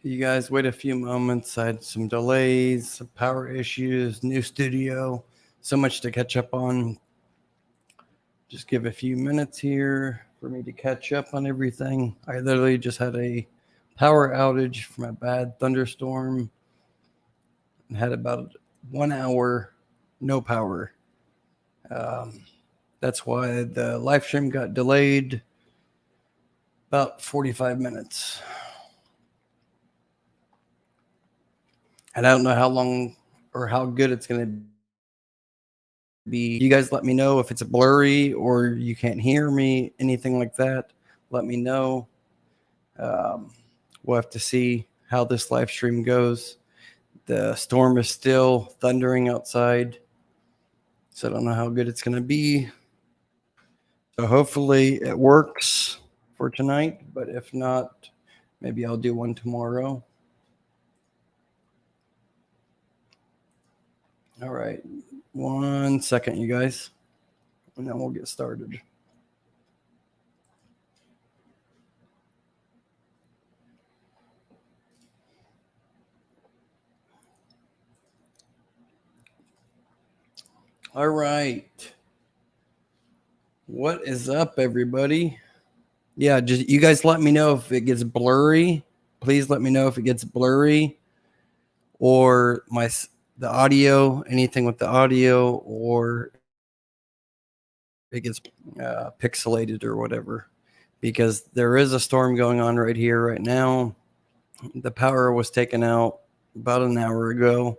You guys wait a few moments. I had some delays, some power issues, new studio, so much to catch up on. Just give a few minutes here for me to catch up on everything. I literally just had a power outage from a bad thunderstorm and had about 1 hour no power. That's why the live stream got delayed about 45 minutes. And I don't know how long or how good it's going to be. You guys let me know if it's blurry or you can't hear me, anything like that. Let me know. We'll have to see how this live stream goes. The storm is still thundering outside, so I don't know how good it's going to be. So hopefully it works for tonight, but if not, maybe I'll do one tomorrow. All right, 1 second, you guys, and then we'll get started. All right. What is up, everybody? Yeah, just you guys let me know if it gets blurry. Please let me know if it gets blurry or the audio, anything with the audio, or it gets pixelated or whatever, because there is a storm going on right here right now. The power was taken out about an hour ago,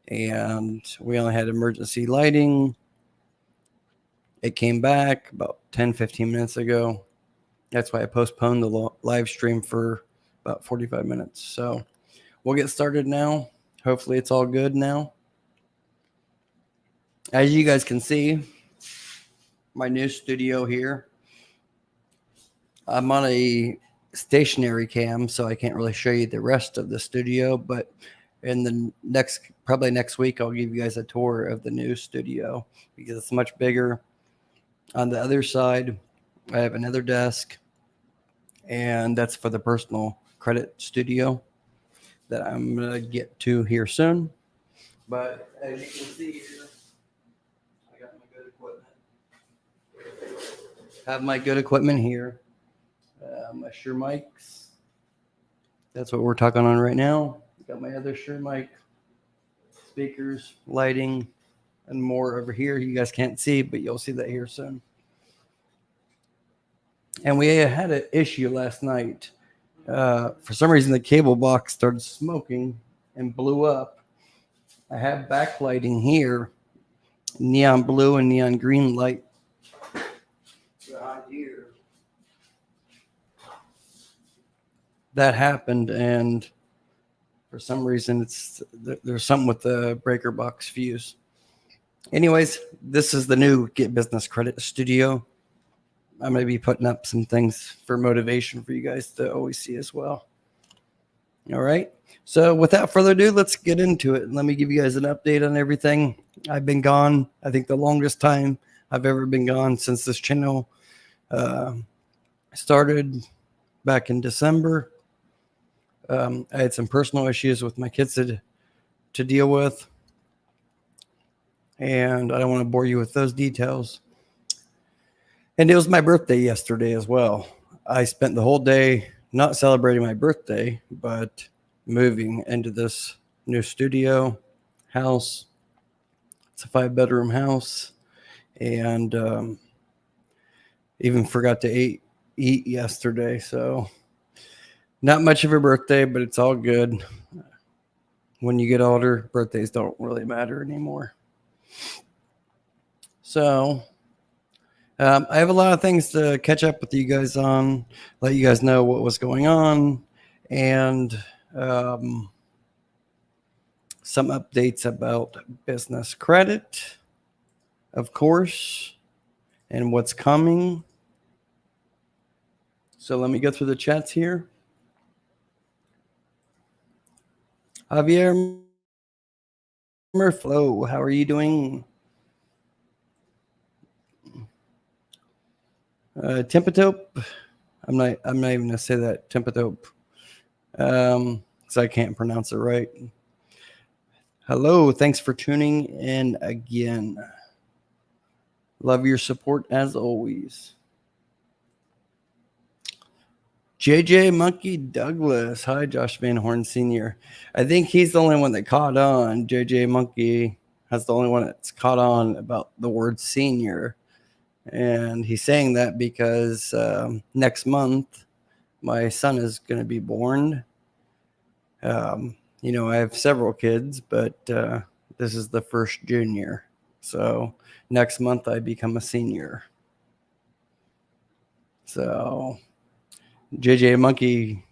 and we only had emergency lighting. It came back about 10-15 minutes ago. That's why I postponed the live stream for about 45 minutes. So we'll get started now. Hopefully it's all good now. As you guys can see, my new studio here. I'm on a stationary cam, so I can't really show you the rest of the studio, but in the probably next week, I'll give you guys a tour of the new studio because it's much bigger. On the other side, I have another desk, and that's for the personal credit studio that I'm going to get to here soon. But as you can see here, I got my good equipment. Have my good equipment here. My Shure mics. That's what we're talking on right now. Got my other Shure mic, speakers, lighting, and more over here. You guys can't see, but you'll see that here soon. And we had an issue last night. For some reason, the cable box started smoking and blew up. I have backlighting here, neon blue and neon green light behind here. That happened, and for some reason, there's something with the breaker box fuse. Anyways, this is the new Get Business Credit Studio. I'm going to be putting up some things for motivation for you guys to always see as well. All right. So without further ado, let's get into it. Let me give you guys an update on everything. I've been gone, I think the longest time I've ever been gone since this channel started back in December. I had some personal issues with my kids to deal with, and I don't want to bore you with those details. And it was my birthday yesterday as well. I spent the whole day not celebrating my birthday, but moving into this new studio house. It's a 5-bedroom house, and even forgot to eat yesterday. So not much of a birthday, but it's all good. When you get older, birthdays don't really matter anymore. So I have a lot of things to catch up with you guys on, let you guys know what was going on, and some updates about business credit, of course, and what's coming. So let me go through the chats here. Javier Murflo, how are you doing? Tempatope, I'm not even gonna say that. Tempatope, because I can't pronounce it right. Hello, thanks for tuning in again. Love your support as always. JJ Monkey Douglas. Hi, Josh Van Horn Sr. I think he's the only one that caught on. JJ Monkey has the only one that's caught on about the word senior. And he's saying that because next month my son is going to be born. I have several kids, but this is the first junior. So next month I become a senior. So JJ Monkey,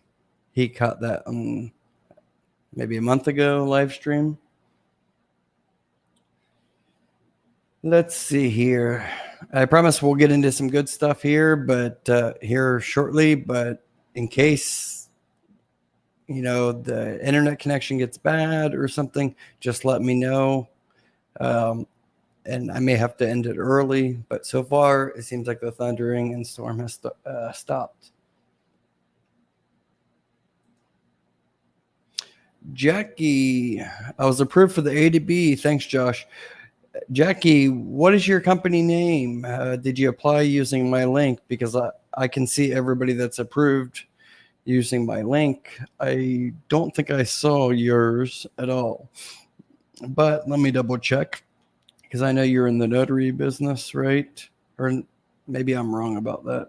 he caught that on maybe a month ago live stream. Let's see here. I promise we'll get into some good stuff here, but here shortly. But in case the internet connection gets bad or something, just let me know. And I may have to end it early. But so far, it seems like the thundering and storm has stopped. Jackie, I was approved for the A to B. Thanks, Josh. Jackie, what is your company name? Did you apply using my link? Because I can see everybody that's approved using my link. I don't think I saw yours at all. But let me double check, because I know you're in the notary business, right? Or maybe I'm wrong about that.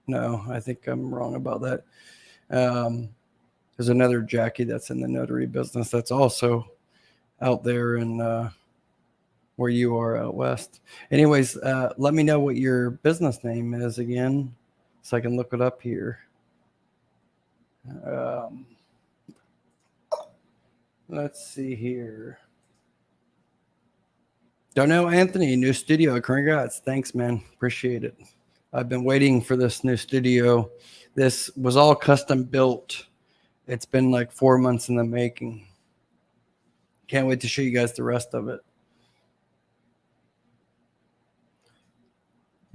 No, I think I'm wrong about that. There's another Jackie that's in the notary business that's also out there in where you are out west. Anyways, let me know what your business name is again, so I can look it up here. Let's see here. Don't know, Anthony, new studio. Congrats. Thanks, man. Appreciate it. I've been waiting for this new studio. This was all custom built. It's been like 4 months in the making. Can't wait to show you guys the rest of it.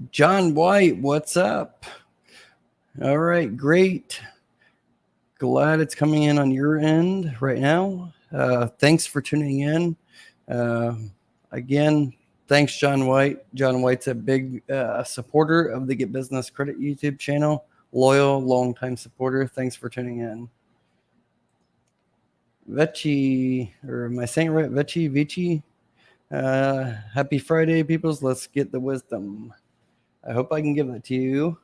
John White, what's up? All right, great. Glad it's coming in on your end right now. Thanks for tuning in. Again, thanks, John White. John White's a big supporter of the Get Business Credit YouTube channel. Loyal, long-time supporter. Thanks for tuning in. Vechi, or am I saying it right? Vici. Happy Friday, peoples. Let's get the wisdom. I hope I can give it to you.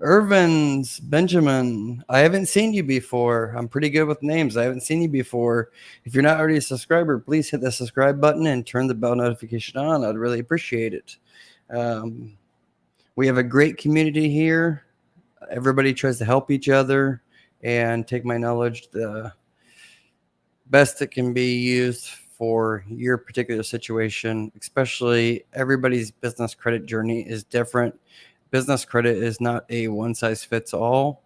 Irvin's Benjamin, I haven't seen you before. I'm pretty good with names. I haven't seen you before. If you're not already a subscriber, please hit the subscribe button and turn the bell notification on. I'd really appreciate it. We have a great community here. Everybody tries to help each other and take my knowledge the best it can be used for your particular situation. Especially everybody's business credit journey is different. Business credit is not a one size fits all.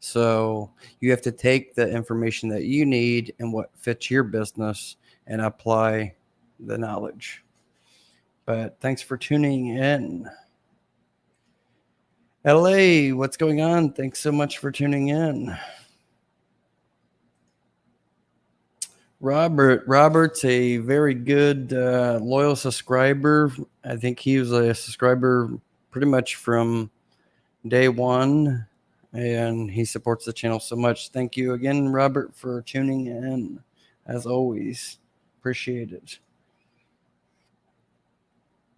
So you have to take the information that you need and what fits your business and apply the knowledge. But thanks for tuning in. LA, what's going on? Thanks so much for tuning in. Robert's a very good loyal subscriber. I think he was a subscriber pretty much from day one, and he supports the channel so much. Thank you again, Robert, for tuning in. As always, appreciate it.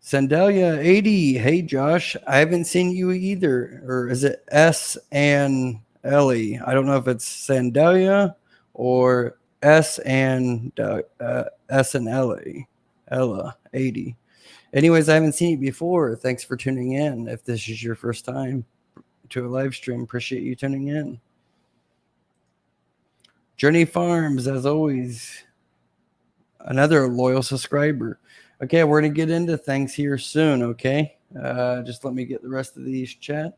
Sandalia 80, hey Josh, I haven't seen you either. Or is it S and Ellie? I don't know if it's Sandalia or S and Ellie. Ella 80. Anyways, I haven't seen you before. Thanks for tuning in. If this is your first time to a live stream, appreciate you tuning in. Journey Farms, as always, another loyal subscriber. Okay, we're going to get into things here soon, okay? Just let me get the rest of these chat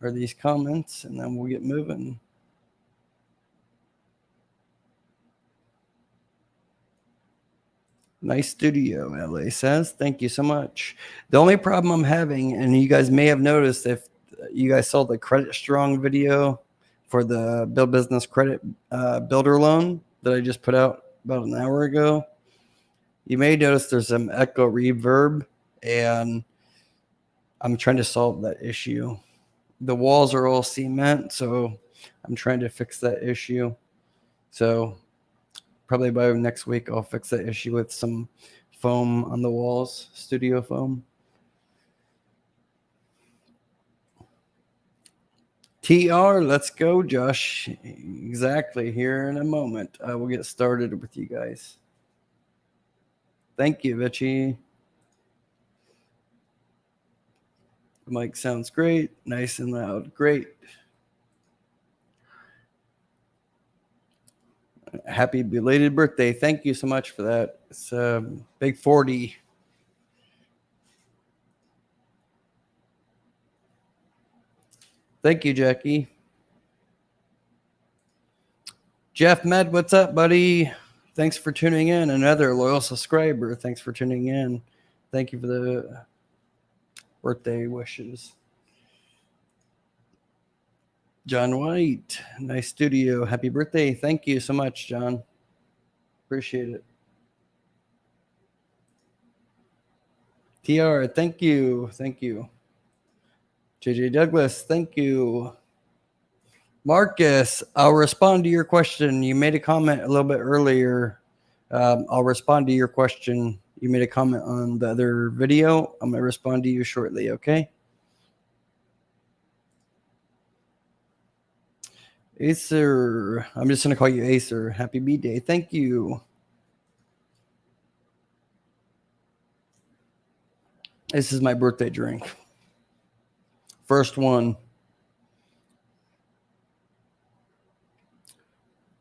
or these comments, and then we'll get moving. Nice studio, LA says. Thank you so much. The only problem I'm having, and you guys may have noticed if you guys saw the Credit Strong video for the Build Business Credit Builder loan that I just put out about an hour ago, you may notice there's some echo reverb, and I'm trying to solve that issue. The walls are all cement, so I'm trying to fix that issue. So probably by next week, I'll fix that issue with some foam on the walls, studio foam. TR, let's go, Josh. Exactly, here in a moment. I will get started with you guys. Thank you, Vichy. The mic sounds great, nice and loud. Great. Happy belated birthday. Thank you so much for that. It's a big 40. Thank you, Jackie. Jeff Med, what's up, buddy? Thanks for tuning in. Another loyal subscriber. Thanks for tuning in. Thank you for the birthday wishes. John White, nice studio. Happy birthday. Thank you so much, John. Appreciate it. TR, thank you. Thank you. JJ Douglas, thank you. Marcus, I'll respond to your question. You made a comment a little bit earlier. I'll respond to your question. You made a comment on the other video. I'm going to respond to you shortly, okay? Acer, I'm just going to call you Acer. Happy B-Day. Thank you. This is my birthday drink. First one.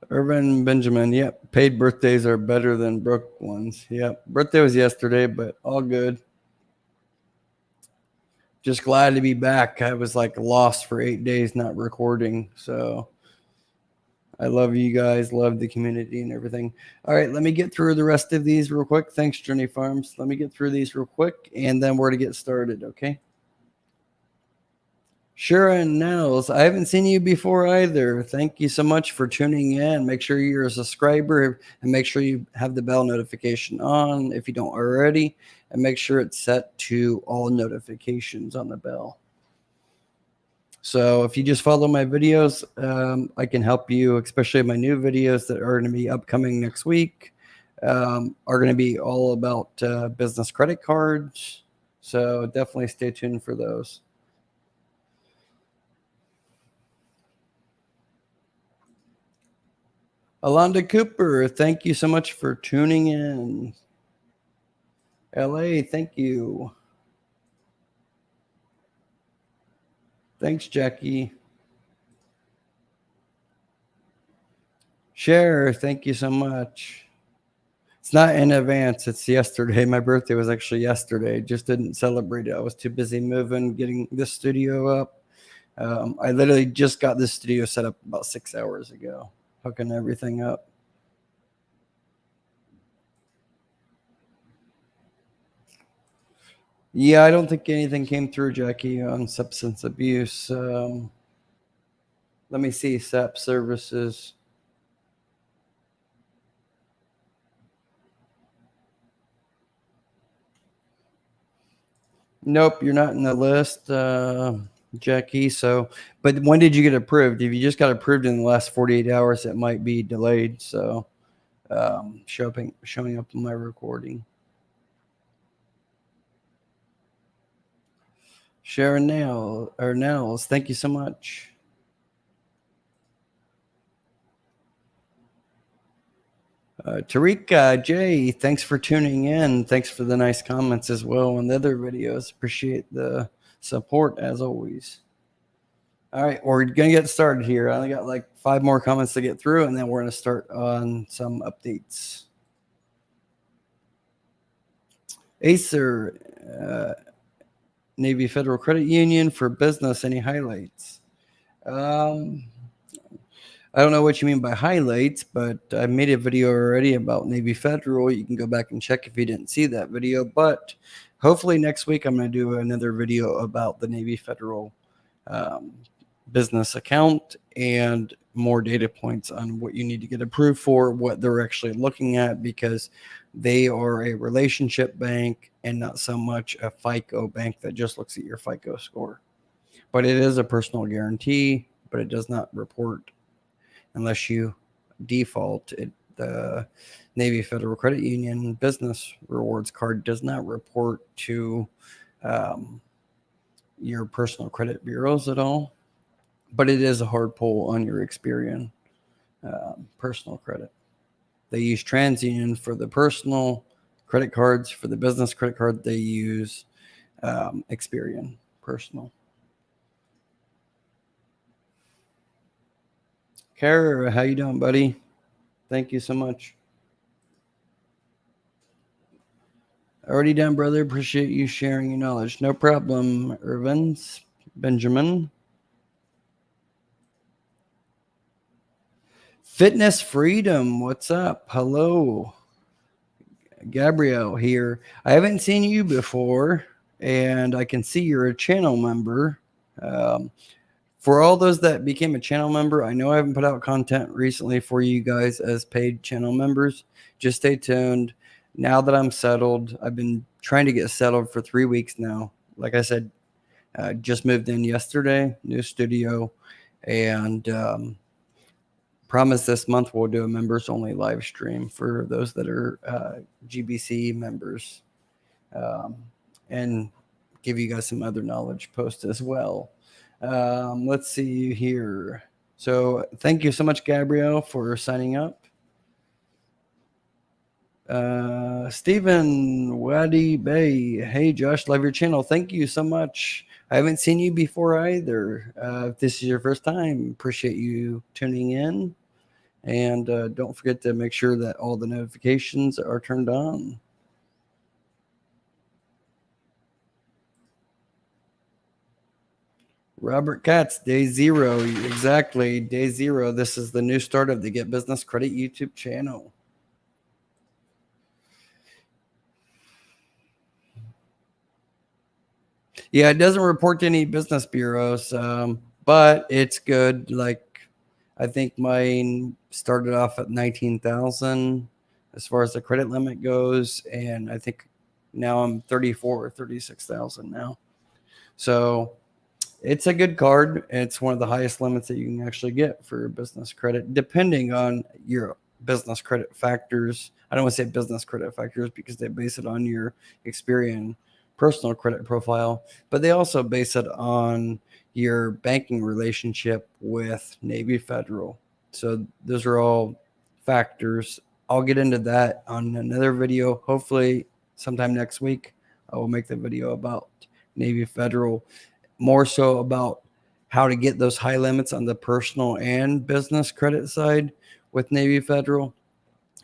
Irvin Benjamin, yep. Paid birthdays are better than broke ones. Yep. Birthday was yesterday, but all good. Just glad to be back. I was like lost for 8 days not recording. So I love you guys, love the community and everything. All right, let me get through the rest of these real quick. Thanks, Journey Farms. Let me get through these real quick, and then we're to get started, okay? Sharon Nels, I haven't seen you before either. Thank you so much for tuning in. Make sure you're a subscriber and make sure you have the bell notification on if you don't already, and make sure it's set to all notifications on the bell. So if you just follow my videos, I can help you, especially my new videos that are going to be upcoming next week, are going to be all about business credit cards. So definitely stay tuned for those. Alonda Cooper, thank you so much for tuning in. LA, thank you. Thanks, Jackie. Cher, thank you so much. It's not in advance. It's yesterday. My birthday was actually yesterday. Just didn't celebrate it. I was too busy moving, getting this studio up. I literally just got this studio set up about 6 hours ago, hooking everything up. Yeah, I don't think anything came through, Jackie, on substance abuse. Let me see, SAP services. Nope, you're not in the list, Jackie. So, but when did you get approved? If you just got approved in the last 48 hours, it might be delayed. So, showing up in my recording. Sharon Nels, thank you so much. Tarika J, thanks for tuning in. Thanks for the nice comments as well on the other videos. Appreciate the support as always. All right, we're going to get started here. I only got like 5 more comments to get through, and then we're going to start on some updates. Acer, Navy Federal Credit Union for business, any highlights? I don't know what you mean by highlights, but I made a video already about Navy Federal. You can go back and check if you didn't see that video. But hopefully next week I'm going to do another video about the Navy Federal business account and more data points on what you need to get approved for, what they're actually looking at, because they are a relationship bank and not so much a FICO bank that just looks at your FICO score. But it is a personal guarantee, but it does not report unless you default. The Navy Federal Credit Union Business Rewards Card does not report to your personal credit bureaus at all, but it is a hard pull on your Experian personal credit. They use TransUnion for the personal credit cards. For the business credit card, they use Experian personal. Kara, how you doing, buddy? Thank you so much. Already done, brother. Appreciate you sharing your knowledge. No problem, Irvins. Benjamin. Fitness Freedom, what's up? Hello. Gabrielle here. I haven't seen you before, and I can see you're a channel member. For all those that became a channel member, I know I haven't put out content recently for you guys as paid channel members. Just stay tuned. Now that I'm settled, I've been trying to get settled for 3 weeks now. Like I said, just moved in yesterday, new studio, and promise this month we'll do a members only live stream for those that are GBC members, and give you guys some other knowledge posts as well. Let's see here. So thank you so much, Gabrielle, for signing up. Stephen Wadi Bay. Hey, Josh, love your channel. Thank you so much. I haven't seen you before either. If this is your first time, appreciate you tuning in. And don't forget to make sure that all the notifications are turned on. Robert Katz, day 0. Exactly, day 0. This is the new start of the Get Business Credit YouTube channel. Yeah, it doesn't report to any business bureaus, but it's good. Like, I think mine started off at 19,000 as far as the credit limit goes, and I think now I'm 34 or 36,000 now. So it's a good card. It's one of the highest limits that you can actually get for business credit, depending on your business credit factors. I don't want to say business credit factors because they base it on your Experian personal credit profile, but they also base it on your banking relationship with Navy Federal. So those are all factors. I'll get into that on another video. Hopefully sometime next week, I will make the video about Navy Federal, more so about how to get those high limits on the personal and business credit side with Navy Federal,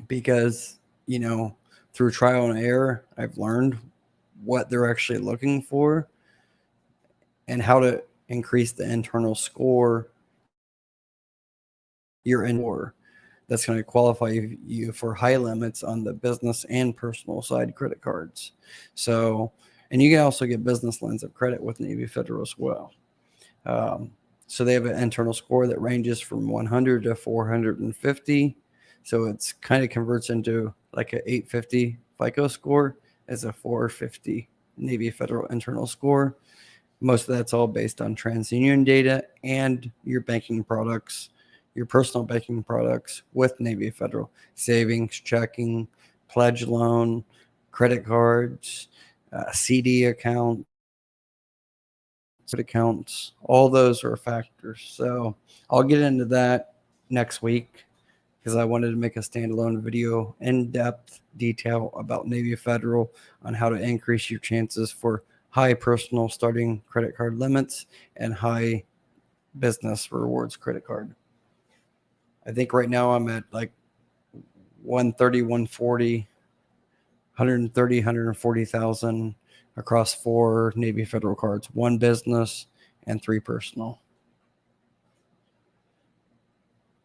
because, you know, through trial and error, I've learned what they're actually looking for and how to increase the internal score you're in for. That's going to qualify you for high limits on the business and personal side credit cards. So, and you can also get business lines of credit with Navy Federal as well. So they have an internal score that ranges from 100 to 450. So it's kind of converts into like an 850 FICO score as a 450 Navy Federal internal score. Most of that's all based on TransUnion data and your banking products, your personal banking products with Navy Federal: savings, checking, pledge loan, credit cards, CD accounts, all those are factors. So I'll get into that next week because I wanted to make a standalone video in-depth detail about Navy Federal on how to increase your chances for high personal starting credit card limits and high business rewards credit card. I think right now I'm at like 130, 140, 130, 140,000 across 4 Navy Federal cards, 1 business and 3 personal.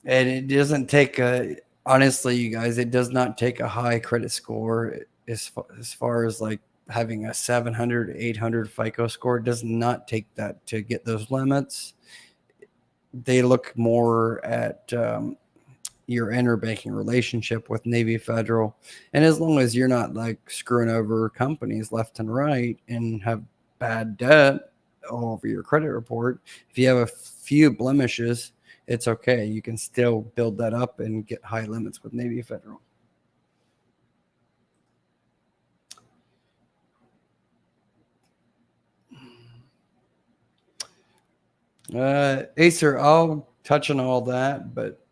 And it doesn't take honestly, you guys, it does not take a high credit score as far as like having a 700, 800 FICO score. It does not take that to get those limits. They look more at your interbanking relationship with Navy Federal. And as long as you're not like screwing over companies left and right and have bad debt all over your credit report, if you have a few blemishes, it's okay. You can still build that up and get high limits with Navy Federal. Acer, I'll touch on all that, but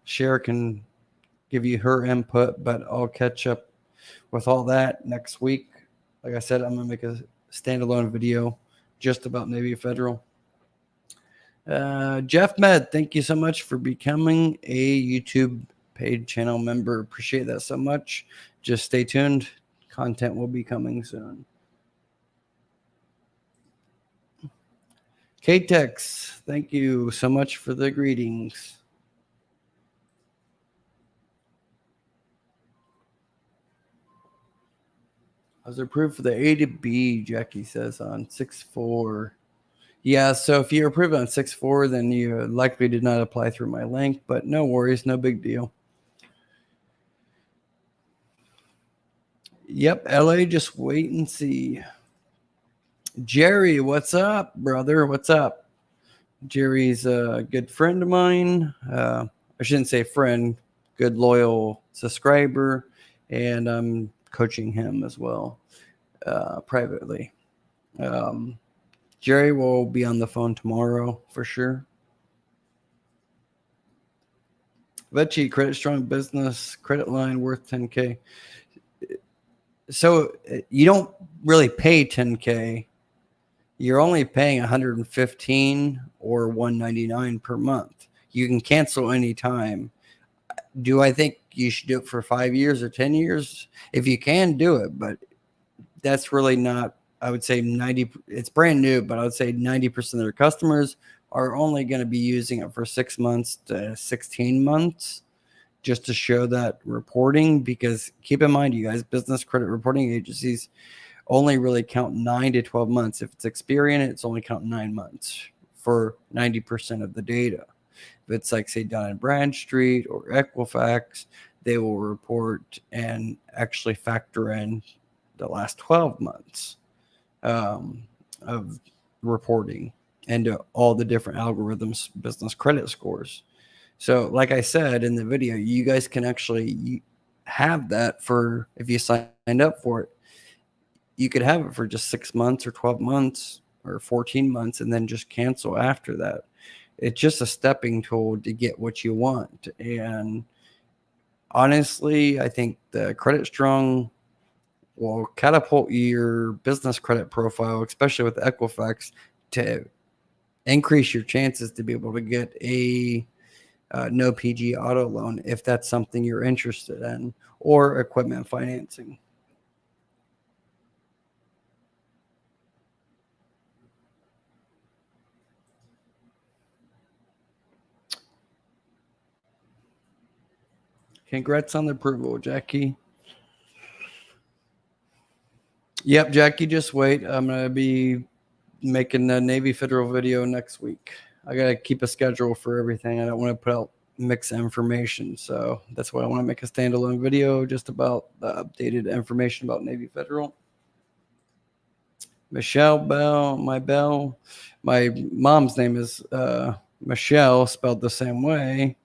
Cher can give you her input, but I'll catch up with all that next week. Like I said, I'm going to make a standalone video just about Navy Federal. Jeff Med, thank you so much for becoming a YouTube paid channel member. Appreciate that so much. Just stay tuned. Content will be coming soon. K-Tex, thank you so much for the greetings. I was approved for the A to B, Jackie says, on 6-4. Yeah, so if you're approved on 6-4, then you likely did not apply through my link, but no worries, no big deal. Yep, LA, just wait and see. Jerry, what's up, brother? What's up? Jerry's a good friend of mine. I shouldn't say friend, good loyal subscriber, and I'm coaching him as well privately. Jerry will be on the phone tomorrow for sure. Vecchi, credit strong business, credit line worth 10K. So you don't really pay 10K. You're only paying 115 or 199 per month. You can cancel anytime. Do I think you should do it for 5 years or 10 years? If you can, do it, but that's really not, I would say 90, it's brand new, but I would say 90% of their customers are only going to be using it for 6 months to 16 months just to show that reporting. Because keep in mind, you guys, business credit reporting agencies only really count 9 to 12 months. If it's Experian, it's only count 9 months for 90% of the data. If it's like, say, Dun and Bradstreet or Equifax, they will report and actually factor in the last 12 months of reporting into all the different algorithms, business credit scores. So like I said in the video, you guys can actually have that for, if you signed up for it, you could have it for just 6 months or 12 months or 14 months and then just cancel after that. It's just a stepping tool to get what you want. And honestly, I think the Credit Strong will catapult your business credit profile, especially with Equifax, to increase your chances to be able to get a no PG auto loan if that's something you're interested in, or equipment financing. Congrats on the approval, Jackie. Yep, Jackie, just wait. I'm going to be making a Navy Federal video next week. I got to keep a schedule for everything. I don't want to put out mixed information. So that's why I want to make a standalone video just about the updated information about Navy Federal. Michelle Bell, my mom's name is Michelle, spelled the same way.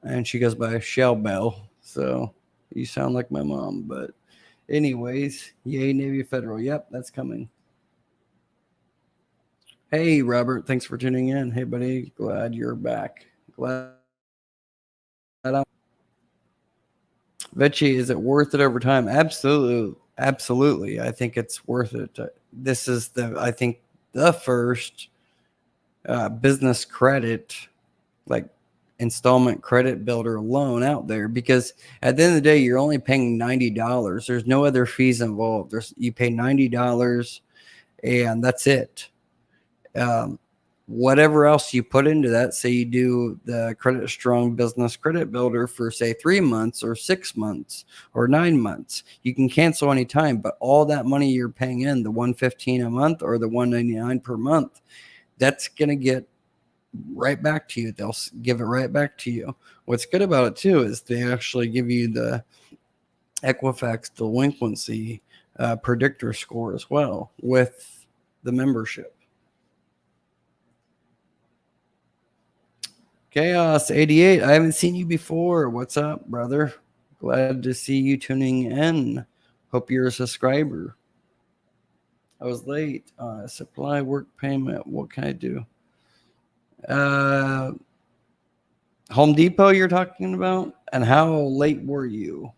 And she goes by Shell Bell. So you sound like my mom, but anyways, yay, Navy Federal. Yep, that's coming. Hey, Robert, thanks for tuning in. Hey, buddy, glad you're back. Glad I'm. Vichy, is it worth it over time? Absolutely. Absolutely. I think it's worth it. This is I think the first business credit, like installment credit builder loan out there, because at the end of the day, you're only paying $90. There's no other fees involved. You pay $90 and that's it. Whatever else you put into that, say you do the Credit Strong Business Credit Builder for say 3 months or 6 months or 9 months, you can cancel anytime. But all that money you're paying in, the $115 a month or the $199 per month, that's going to get right back to you. They'll give it right back to you. What's good about it too is they actually give you the Equifax delinquency predictor score as well with the membership. Chaos 88, I haven't seen you before. What's up, brother? Glad to see you tuning in. Hope you're a subscriber. I was late. Supply work payment. What can I do? Home Depot you're talking about? And how late were you?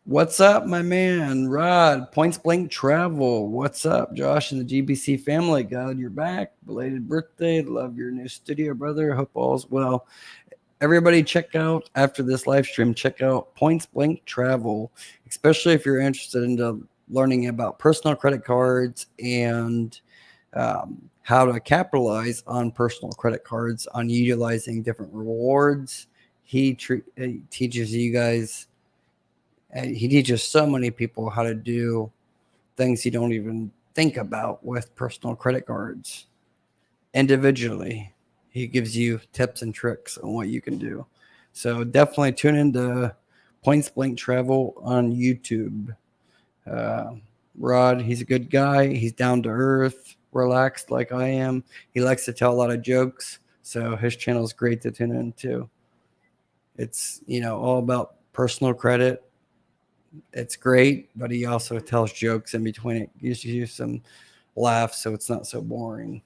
What's up, my man? Rod, Points Blank Travel. What's up, Josh and the GBC family? God, you're back. Belated birthday. Love your new studio, brother. Hope all's well. Everybody check out, after this live stream, check out Points Blank Travel, especially if you're interested in learning about personal credit cards and how to capitalize on personal credit cards, on utilizing different rewards. He teaches you guys. He teaches so many people how to do things you don't even think about with personal credit cards individually. He gives you tips and tricks on what you can do. So definitely tune into Points Blank Travel on YouTube. Rod, he's a good guy. He's down to earth, relaxed like I am. He likes to tell a lot of jokes. So his channel is great to tune into. It's, all about personal credit. It's great, but he also tells jokes in between it. Gives you some laughs, so it's not so boring.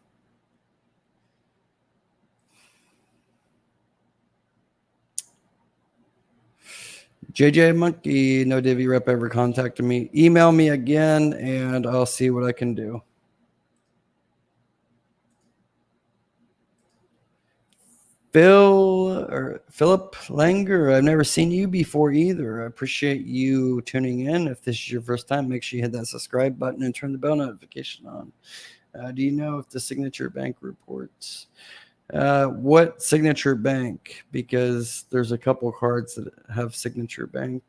JJ Monkey, no Divi rep ever contacted me. Email me again, and I'll see what I can do. Philip Langer, I've never seen you before either. I appreciate you tuning in. If this is your first time, make sure you hit that subscribe button and turn the bell notification on. Do you know if the Signature Bank reports? What Signature Bank? Because there's a couple cards that have Signature Bank.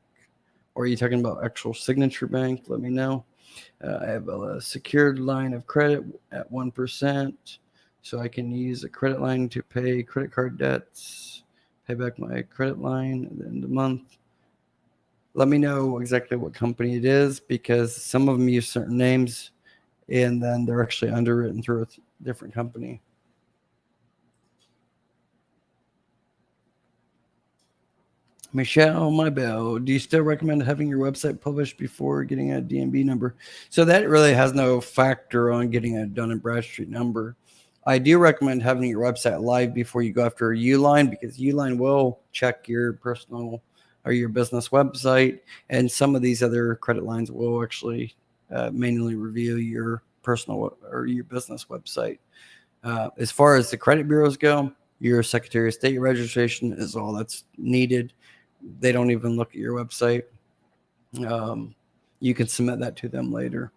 Or are you talking about actual Signature Bank? Let me know. I have a secured line of credit at 1%. So I can use a credit line to pay credit card debts, pay back my credit line at the end of the month. Let me know exactly what company it is, because some of them use certain names and then they're actually underwritten through a different company. Michelle Mybell, do you still recommend having your website published before getting a DNB number? So that really has no factor on getting a Dun and Bradstreet number. I do recommend having your website live before you go after a Uline, because Uline will check your personal or your business website, and some of these other credit lines will actually manually review your personal or your business website. As far as the credit bureaus go, your Secretary of State registration is all that's needed. They don't even look at your website. You can submit that to them later.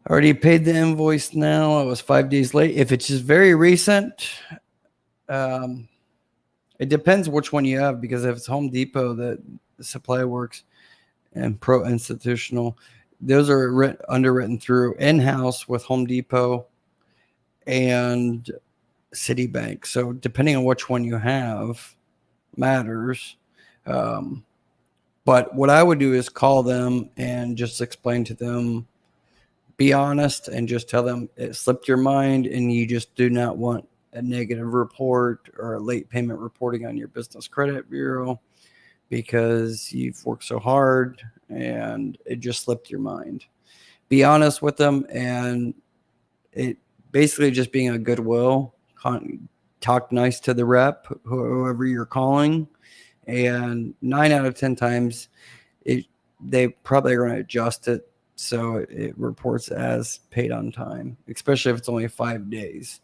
I already paid the invoice now. I was 5 days late. If it's just very recent, it depends which one you have, because if it's Home Depot, that Supply Works and Pro Institutional, those are underwritten through in-house with Home Depot and Citibank. So depending on which one you have matters. But what I would do is call them and just explain to them, be honest, and just tell them it slipped your mind and you just do not want a negative report or a late payment reporting on your business credit bureau. because you've worked so hard and it just slipped your mind. Be honest with them, and it basically just being a goodwill. Talk nice to the rep, whoever you're calling, and 9 out of 10 times they probably are going to adjust it so it reports as paid on time, especially if it's only 5 days.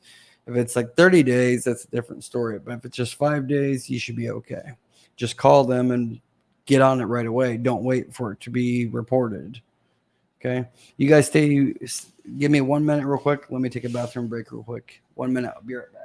If it's like 30 days, that's a different story. But if it's just 5 days, you should be okay. Just call them and get on it right away. Don't wait for it to be reported. Okay. You guys give me 1 minute real quick. Let me take a bathroom break real quick. 1 minute. I'll be right back.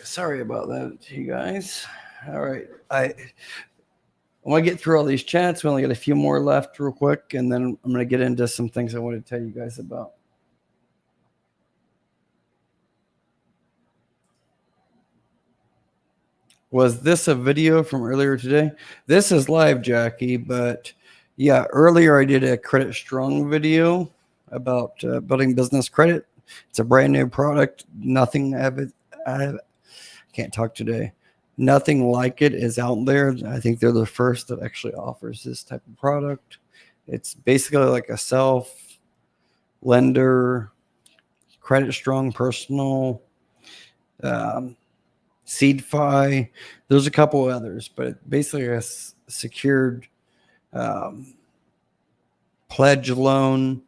Sorry about that, you guys. All right. I want to get through all these chats. We only got a few more left real quick, and then I'm going to get into some things I want to tell you guys about. Was this a video from earlier today? This is live, Jackie, but yeah, earlier I did a Credit Strong video about building business credit. It's a brand new product. Nothing I can't talk today. Nothing like it is out there. I think they're the first that actually offers this type of product. It's basically like a self lender, Credit Strong personal, SeedFi. There's a couple others, but basically a secured pledge loan,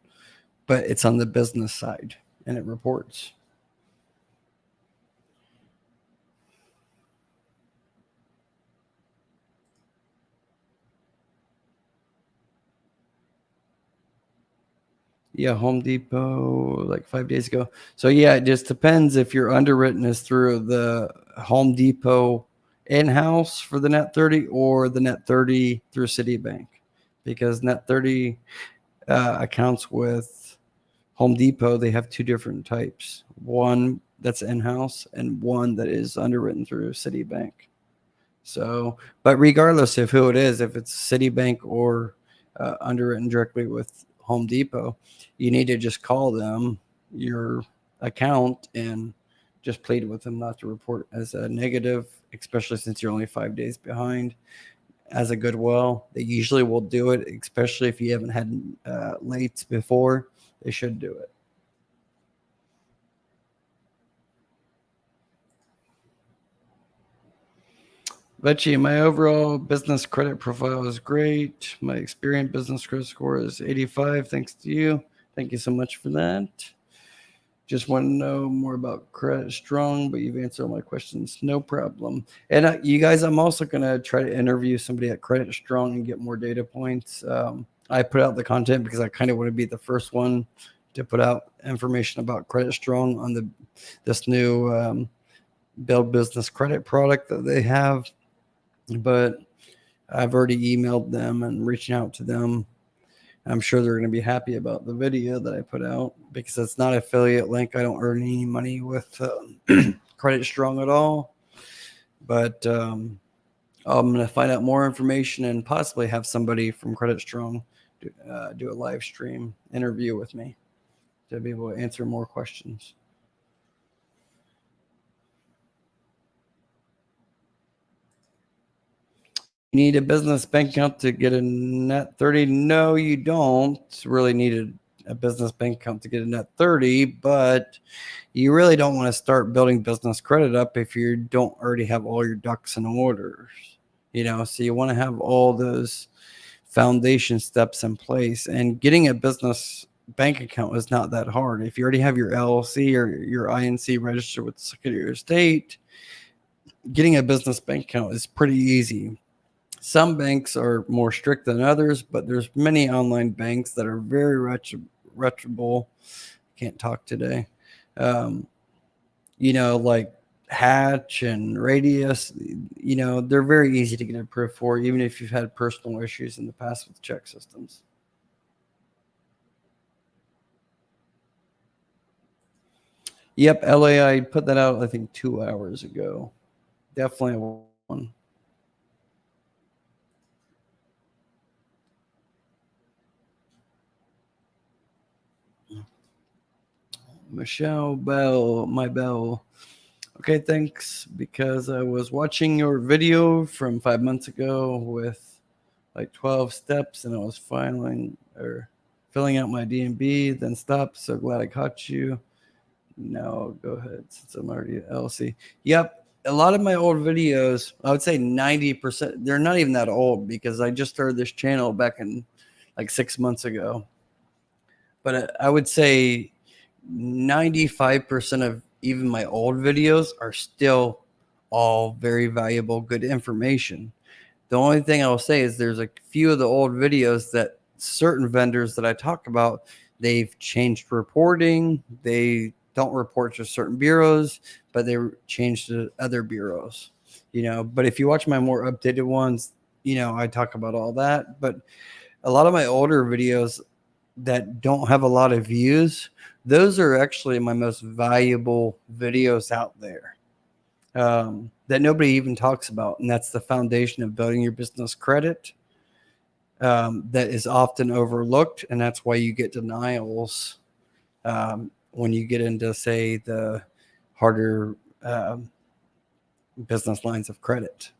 but it's on the business side and it reports. Yeah, Home Depot like 5 days ago. So yeah, it just depends if your underwritten is through the Home Depot in-house for the net 30 or the net 30 through Citibank, because net 30 accounts with Home Depot, they have two different types. One that's in-house and one that is underwritten through Citibank. So, but regardless of who it is, if it's Citibank or underwritten directly with Home Depot, you need to just call them your account and just plead with them not to report as a negative, especially since you're only 5 days behind. As a goodwill, they usually will do it, especially if you haven't had lates before. They should do it. Betchy, my overall business credit profile is great. My Experian business credit score is 85. Thanks to you. Thank you so much for that. Just want to know more about Credit Strong, but you've answered all my questions. No problem. And you guys, I'm also going to try to interview somebody at Credit Strong and get more data points. I put out the content because I kind of want to be the first one to put out information about Credit Strong on this new build business credit product that they have. But I've already emailed them and reaching out to them. I'm sure they're going to be happy about the video that I put out because it's not an affiliate link. I don't earn any money with Credit Strong at all. But I'm going to find out more information and possibly have somebody from Credit Strong do a live stream interview with me to be able to answer more questions. You need a business bank account to get a net 30? No, you don't really need a business bank account to get a net 30, but you really don't want to start building business credit up if you don't already have all your ducks in order. So you want to have all those foundation steps in place, and getting a business bank account is not that hard. If you already have your LLC or your INC registered with the Secretary of State, getting a business bank account is pretty easy. Some banks are more strict than others, but there's many online banks that are very reputable. Can't talk today. Like Hatch and Radius, they're very easy to get approved for, even if you've had personal issues in the past with check systems. Yep, LA, I put that out, I think, 2 hours ago. Definitely one. Michelle Bell, my Bell. Okay, thanks. Because I was watching your video from 5 months ago with like 12 steps, and I was filling out my DNB, then stopped. So glad I caught you. No, go ahead, since I'm already at LC. Yep. A lot of my old videos, I would say 90%, they're not even that old because I just started this channel back in like 6 months ago. But I would say 95% of even my old videos are still all very valuable, good information. The only thing I will say is there's a few of the old videos that certain vendors that I talk about, they've changed reporting. They don't report to certain bureaus, but they changed to other bureaus, But if you watch my more updated ones, I talk about all that. But a lot of my older videos that don't have a lot of views, those are actually my most valuable videos out there. That nobody even talks about, and that's the foundation of building your business credit. That is often overlooked, and that's why you get denials when you get into, say, the harder business lines of credit.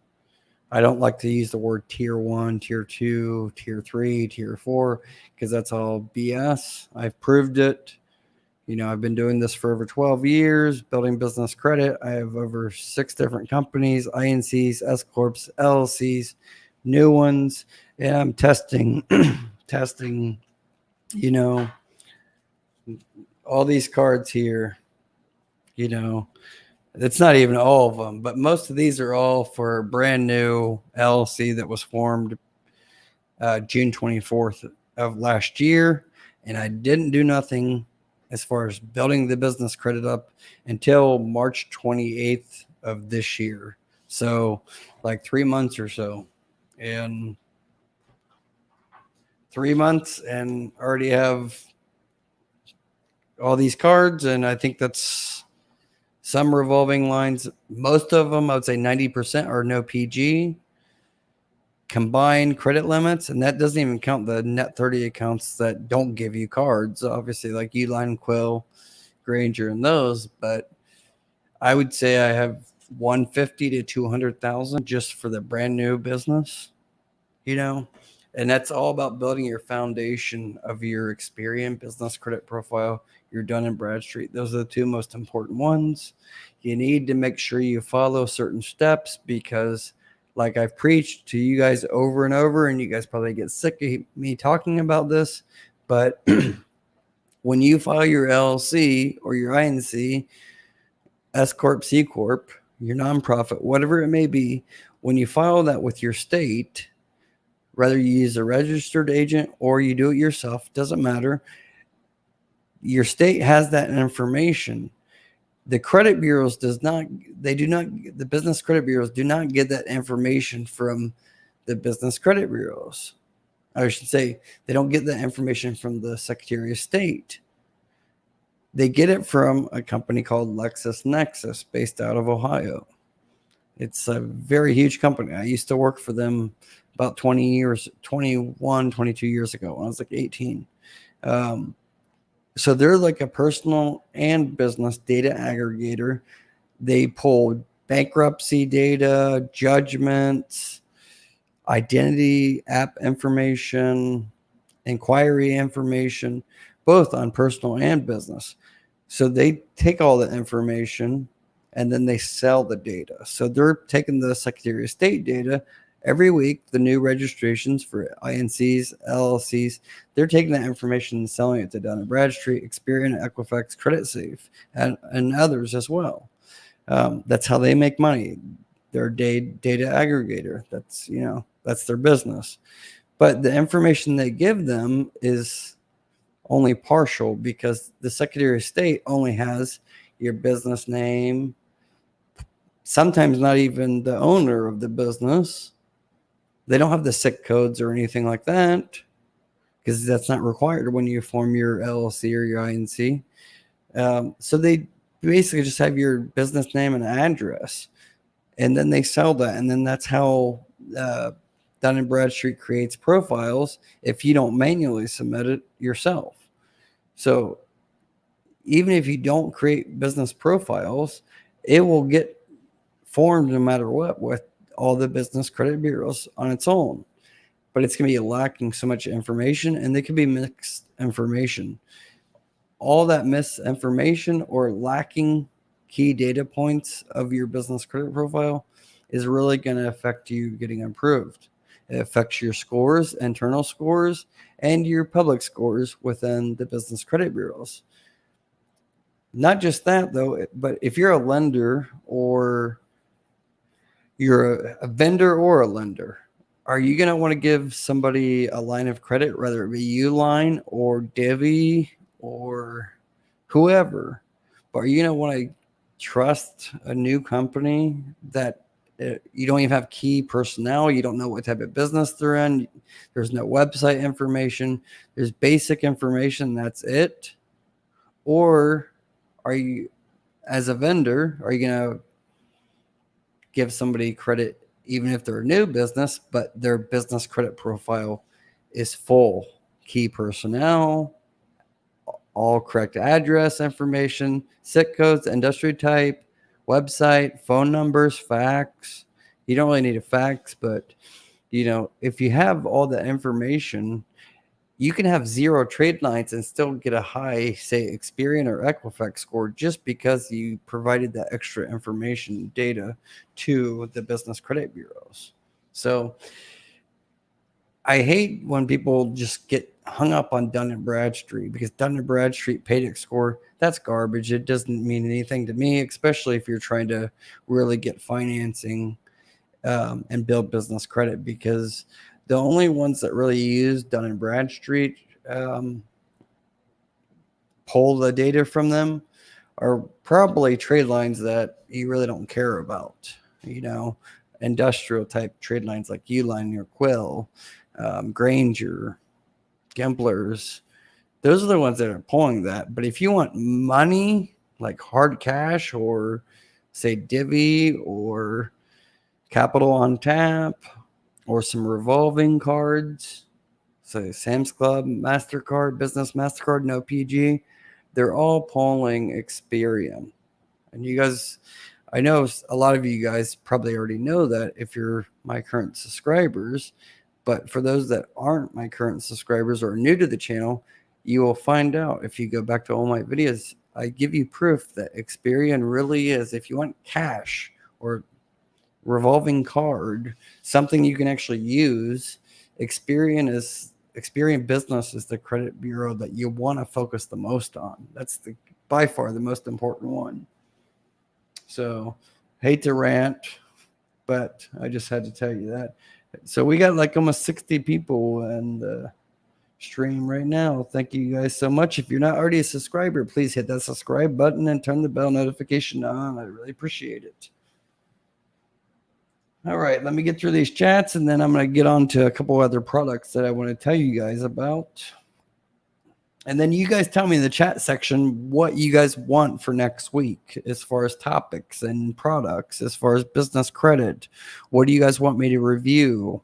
I don't like to use the word tier 1, tier 2, tier 3, tier 4, because that's all BS. I've proved it. I've been doing this for over 12 years, building business credit. I have over 6 different companies, INCs, S Corps, LLCs, new ones. And I'm testing, all these cards here, it's not even all of them, but most of these are all for brand new LLC that was formed June 24th of last year. And I didn't do nothing as far as building the business credit up until March 28th of this year. So like 3 months or so. And 3 months and already have all these cards. And I think that's some revolving lines. Most of them, I would say 90% are no PG. Combined credit limits, and that doesn't even count the net 30 accounts that don't give you cards, obviously, like Uline, Quill, Granger, and those. But I would say I have 150 to 200,000 just for the brand new business, and that's all about building your foundation of your Experian business credit profile, your Dun and Bradstreet. Those are the 2 most important ones. You need to make sure you follow certain steps because, like I've preached to you guys over and over, and you guys probably get sick of me talking about this, but when you file your LLC or your INC, S Corp, C Corp, your nonprofit, whatever it may be, when you file that with your state, whether you use a registered agent or you do it yourself, doesn't matter. Your state has that information. The credit bureaus the business credit bureaus do not get that information from the business credit bureaus. I should say they don't get that information from the Secretary of State. They get it from a company called LexisNexis based out of Ohio. It's a very huge company. I used to work for them about 21, 22 years ago when I was like 18. So they're like a personal and business data aggregator. They pull bankruptcy data, judgments, identity app information, inquiry information, both on personal and business. So they take all the information and then they sell the data. So they're taking the Secretary of State data every week, the new registrations for INCs, LLCs, they're taking that information and selling it to Dun and Bradstreet, Experian, Equifax, Creditsafe, and others as well. That's how they make money. They're a data aggregator. That's their business. But the information they give them is only partial, because the Secretary of State only has your business name, sometimes not even the owner of the business. They don't have the SIC codes or anything like that, because that's not required when you form your LLC or your INC. So they basically just have your business name and address, and then they sell that. And then that's how Dun and Bradstreet creates profiles if you don't manually submit it yourself. So even if you don't create business profiles, it will get formed no matter what with all the business credit bureaus on its own. But it's going to be lacking so much information, and they could be mixed information. All that misinformation or lacking key data points of your business credit profile is really going to affect you getting approved. It affects your scores, internal scores, and your public scores within the business credit bureaus. Not just that, though, but if you're a lender, or you're a vendor or a lender, are you going to want to give somebody a line of credit, whether it be Uline or Divi or whoever? But are you going to want to trust a new company that you don't even have key personnel? You don't know what type of business they're in. There's no website information. There's basic information. That's it. Or are you, as a vendor, are you going to give somebody credit even if they're a new business, but their business credit profile is full? Key personnel, all correct address information, SIC codes, industry type, website, phone numbers, fax. You don't really need a fax, but if you have all the information, you can have 0 trade lines and still get a high, say, Experian or Equifax score, just because you provided that extra information data to the business credit bureaus. So I hate when people just get hung up on Dun and Bradstreet, because Dun and Bradstreet PAYDEX score, that's garbage. It doesn't mean anything to me, especially if you're trying to really get financing and build business credit, because the only ones that really use Dun and Bradstreet, pull the data from them, are probably trade lines that you really don't care about. Industrial type trade lines like Uline or Quill, Granger, Gemplers. Those are the ones that are pulling that. But if you want money, like hard cash, or say Divi or Capital on Tap, or some revolving cards, so Sam's Club, MasterCard, Business MasterCard, no PG, they're all pulling Experian. And you guys, I know a lot of you guys probably already know that if you're my current subscribers, but for those that aren't my current subscribers or new to the channel, you will find out if you go back to all my videos. I give you proof that Experian really is, if you want cash or revolving card, something you can actually use, Experian Business is the credit bureau that you want to focus the most on. That's by far the most important one. So, hate to rant, but I just had to tell you that. So we got like almost 60 people in the stream right now. Thank you guys so much. If you're not already a subscriber, please hit that subscribe button and turn the bell notification on. I really appreciate it. All right, let me get through these chats, and then I'm going to get on to a couple other products that I want to tell you guys about. And then you guys tell me in the chat section what you guys want for next week as far as topics and products, as far as business credit. What do you guys want me to review?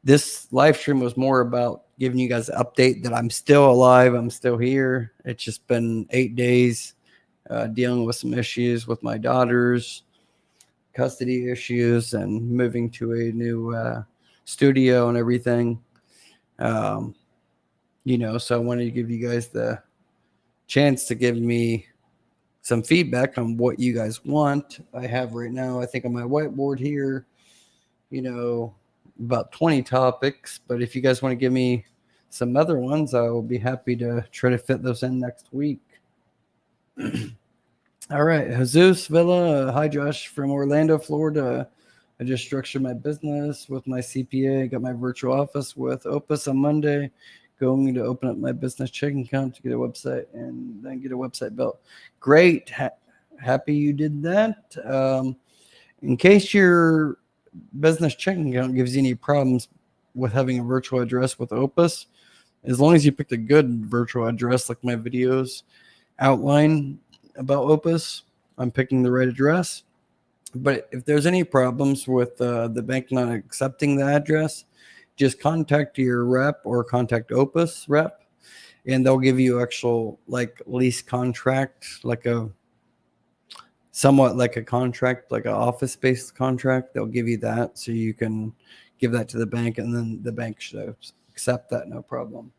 This live stream was more about giving you guys an update that I'm still alive. I'm still here. It's just been 8 days dealing with some issues with my daughters, custody issues, and moving to a new studio and everything. So I wanted to give you guys the chance to give me some feedback on what you guys want. I have right now, I think on my whiteboard here, about 20 topics, but if you guys want to give me some other ones, I will be happy to try to fit those in next week. All right, Jesus Villa. Hi, Josh from Orlando, Florida. I just structured my business with my CPA. Got my virtual office with Opus on Monday. Going to open up my business checking account to get a website and then get a website built. Great. Happy you did that. In case your business checking account gives you any problems with having a virtual address with Opus, as long as you picked a good virtual address like my videos outline about Opus, I'm picking the right address. But if there's any problems with the bank not accepting the address, just contact your rep or contact Opus rep, and they'll give you actual like lease contract, like a somewhat like a contract, like an office-based contract. They'll give you that so you can give that to the bank, and then the bank should accept that, no problem.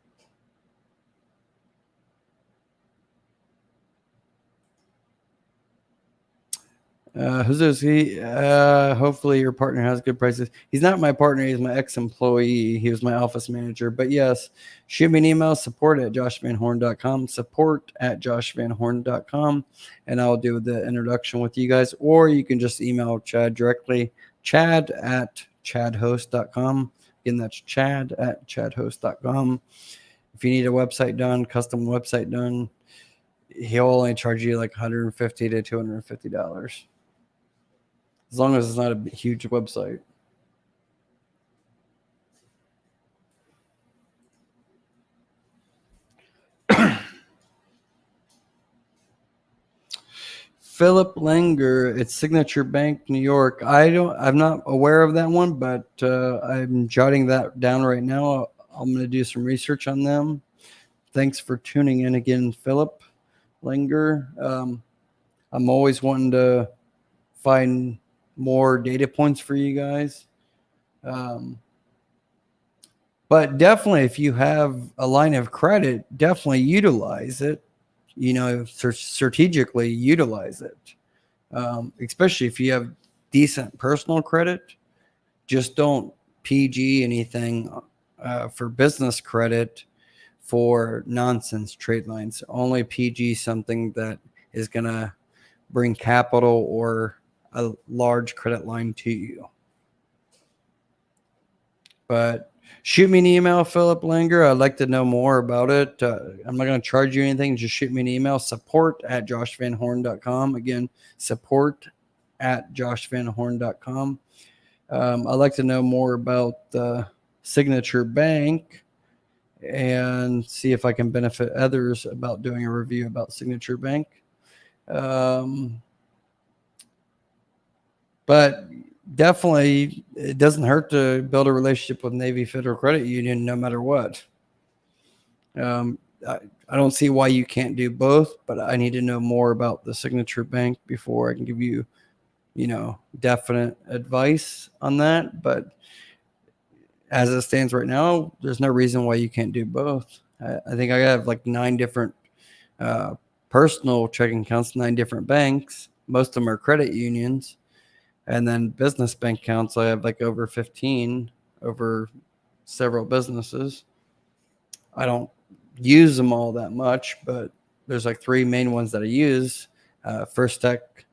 Who's he? Hopefully your partner has good prices. He's not my partner. He's my ex-employee. He was my office manager. But yes, shoot me an email, support@joshvanhorn.com, support@joshvanhorn.com, and I'll do the introduction with you guys. Or you can just email Chad directly, chad@chadhost.com. Again, that's chad@chadhost.com. If you need a website done, custom website done, he'll only charge you like $150 to $250. As long as it's not a huge website. Philip Langer, it's Signature Bank, New York. I'm not aware of that one, but I'm jotting that down right now. I'm going to do some research on them. Thanks for tuning in again, Philip Langer. I'm always wanting to find more data points for you guys. But definitely, if you have a line of credit, definitely utilize it. Strategically utilize it. Especially if you have decent personal credit, just don't PG anything for business credit for nonsense trade lines. Only PG something that is going to bring capital or a large credit line to you. But shoot me an email, Philip Langer. I'd like to know more about it. I'm not going to charge you anything. Just shoot me an email, support@joshvanhorn.com. Again, support@joshvanhorn.com. I'd like to know more about the Signature Bank and see if I can benefit others about doing a review about Signature Bank. But definitely, it doesn't hurt to build a relationship with Navy Federal Credit Union no matter what. I don't see why you can't do both, but I need to know more about the Signature Bank before I can give you, definite advice on that. But as it stands right now, there's no reason why you can't do both. I think I have like 9 different personal checking accounts, 9 different banks. Most of them are credit unions. And then business bank accounts, I have like over 15 over several businesses. I don't use them all that much, but there's like 3 main ones that I use. First Tech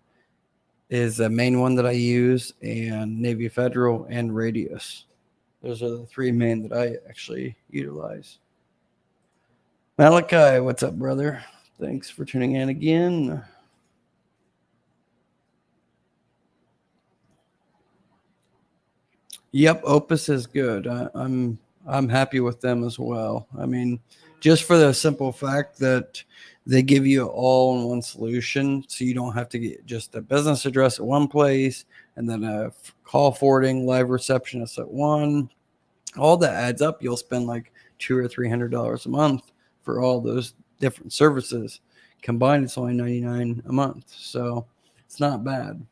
is the main one that I use, and Navy Federal and Radius. Those are the 3 main that I actually utilize. Malachi, what's up, brother? Thanks for tuning in again. Yep, Opus is good. I'm happy with them as well. I mean, just for the simple fact that they give you all in one solution, so you don't have to get just a business address at one place and then a call forwarding live receptionist at one. All that adds up. You'll spend like $200 or $300 a month for all those different services. Combined, it's only $99 a month, so it's not bad.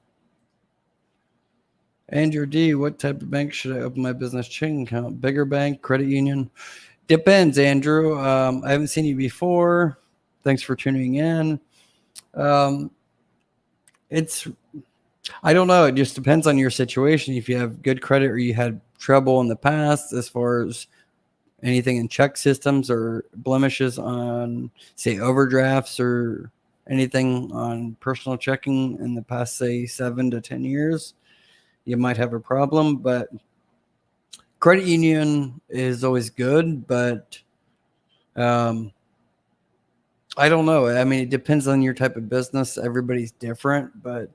Andrew D, what type of bank should I open my business checking account? Bigger bank, credit union? Depends, Andrew. I haven't seen you before. Thanks for tuning in. I don't know. It just depends on your situation. If you have good credit or you had trouble in the past as far as anything in check systems or blemishes on, say, overdrafts or anything on personal checking in the past, say, 7 to 10 years, you might have a problem. But credit union is always good, but I don't know. I mean, it depends on your type of business. Everybody's different, but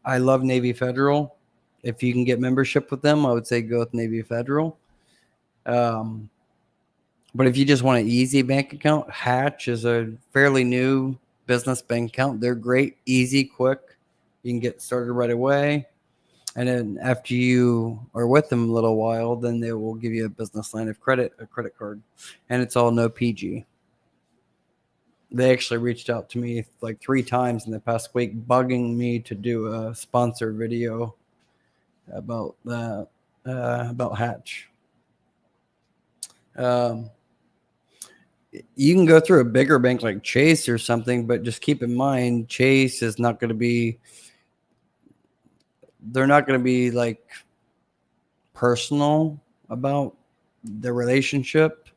I love Navy Federal. If you can get membership with them, I would say go with Navy Federal. But if you just want an easy bank account, Hatch is a fairly new business bank account. They're great, easy, quick. You can get started right away. And then after you are with them a little while, then they will give you a business line of credit, a credit card. And it's all no PG. They actually reached out to me like 3 times in the past week, bugging me to do a sponsor video about that, about Hatch. You can go through a bigger bank like Chase or something, but just keep in mind, Chase is not going to be, they're not going to be like personal about the relationship.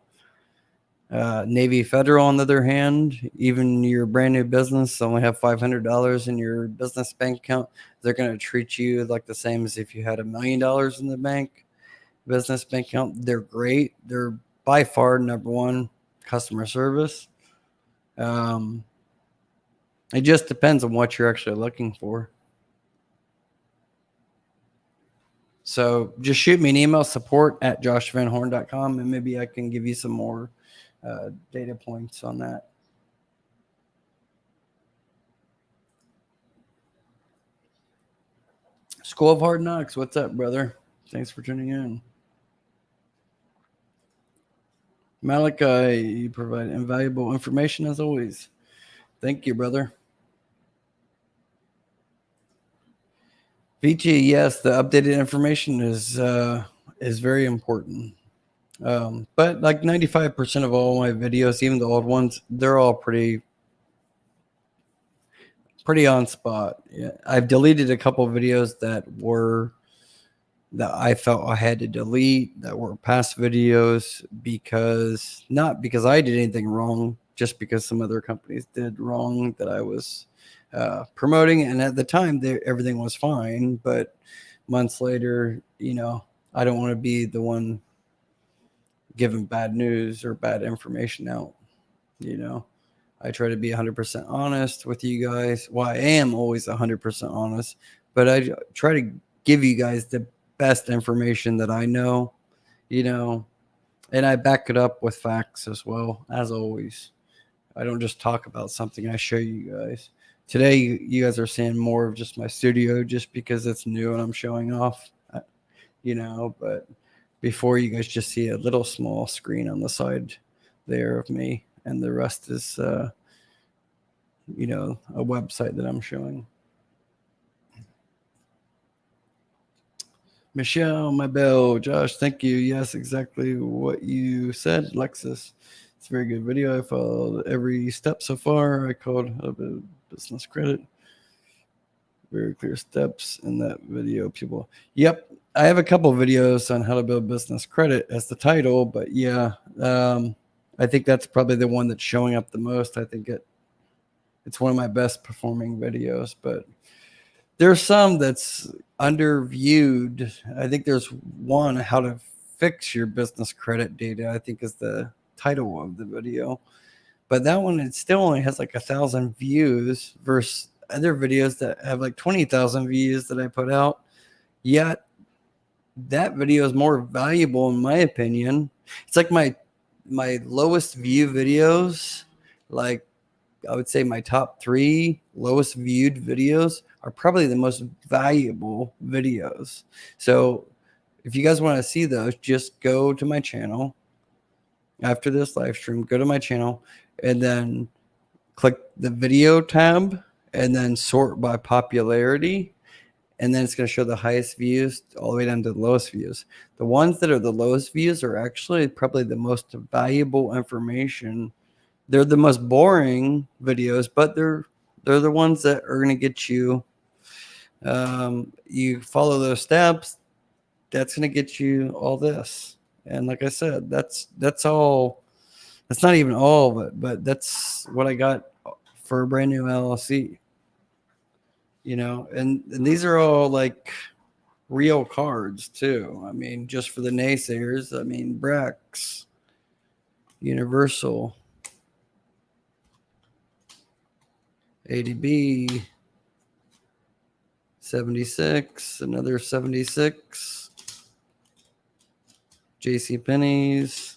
Navy Federal, on the other hand, even your brand new business, only have $500 in your business bank account, they're going to treat you like the same as if you had $1 million in the business bank account. They're great. They're by far number one customer service. It just depends on what you're actually looking for. So just shoot me an email, support@joshvanhorn.com, and maybe I can give you some more data points on that. School of Hard Knocks, what's up, brother? Thanks for tuning in. Malachi, you provide invaluable information as always. Thank you, brother. VT, yes, the updated information is very important. But like 95% of all my videos, even the old ones, they're all pretty on spot. Yeah, I've deleted a couple of videos that I felt I had to delete, that were past videos, not because I did anything wrong, just because some other companies did wrong that I was promoting. And at the time, everything was fine. But months later, I don't want to be the one giving bad news or bad information out. I try to be 100% honest with you guys. Well, I am always 100% honest, but I try to give you guys the best information that I know, and I back it up with facts as well, as always. I don't just talk about something, I show you guys. Today, you guys are seeing more of just my studio just because it's new and I'm showing off, but before, you guys just see a little small screen on the side there of me, and the rest is, a website that I'm showing. Michelle, my bell. Josh, thank you. Yes, exactly what you said, Lexus. It's a very good video. I followed every step so far. I called a business credit. Very clear steps in that video, people. Yep. I have a couple of videos on how to build business credit as the title, but yeah, I think that's probably the one that's showing up the most. I think it's one of my best performing videos, but there's some that's underviewed. I think there's one, how to fix your business credit data, I think is the title of the video. But that one, it still only has like 1,000 views versus other videos that have like 20,000 views that I put out. Yet that video is more valuable in my opinion. It's like my lowest view videos, like I would say my top 3 lowest viewed videos are probably the most valuable videos. So if you guys want to see those, just go to my channel after this live stream, go to my channel and then click the video tab and then sort by popularity. And then it's going to show the highest views all the way down to the lowest views. The ones that are the lowest views are actually probably the most valuable information. They're the most boring videos, but they're the ones that are going to get you. You follow those steps, that's going to get you all this. And like I said, that's all. That's not even all of it, but that's what I got for a brand new LLC. And these are all like real cards too. I mean, just for the naysayers, I mean, Brex, Universal, ADB, 76, another 76, JCPenney's.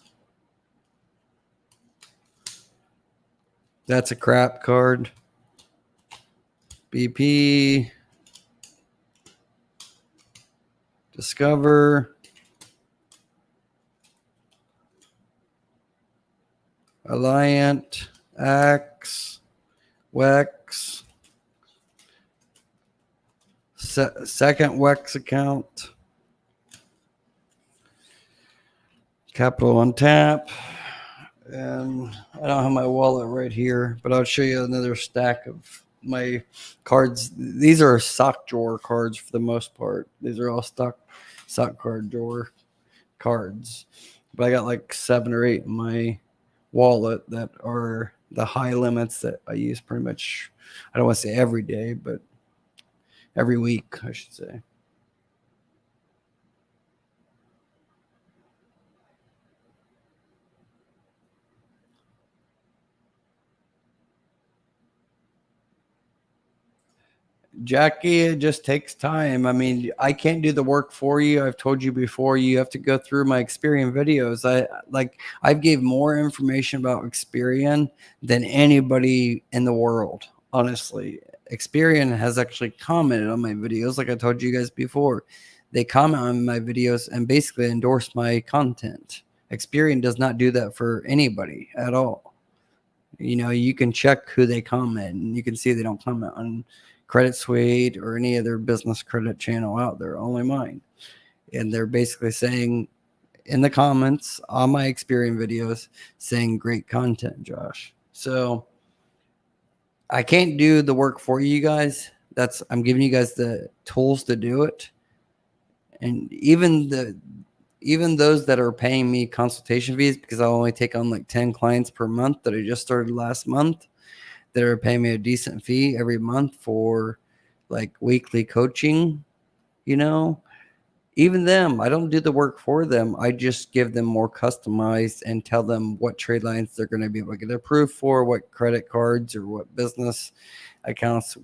That's a crap card. BP, Discover, Alliant, Axe, Wex, second Wex account, Capital on tap, and I don't have my wallet right here, but I'll show you another stack of my cards. These are sock drawer cards for the most part. These are all sock card drawer cards, but I got like 7 or 8 in my wallet that are the high limits that I use pretty much. I don't want to say every day, but every week, I should say. Jackie, it just takes time. I mean, I can't do the work for you. I've told you before, you have to go through my Experian videos. I've gave more information about Experian than anybody in the world, honestly. Experian has actually commented on my videos, like I told you guys before. They comment on my videos and basically endorse my content. Experian does not do that for anybody at all. You can check who they comment, and you can see they don't comment on Creditsafe or any other business credit channel out there, only mine. And they're basically saying in the comments on my Experian videos, saying great content, Josh. So I can't do the work for you guys. I'm giving you guys the tools to do it. And even those that are paying me consultation fees, because I only take on like 10 clients per month that I just started last month, that are paying me a decent fee every month for like weekly coaching, even them, I don't do the work for them. I just give them more customized and tell them what trade lines they're going to be able to get approved for, what credit cards or what business accounts,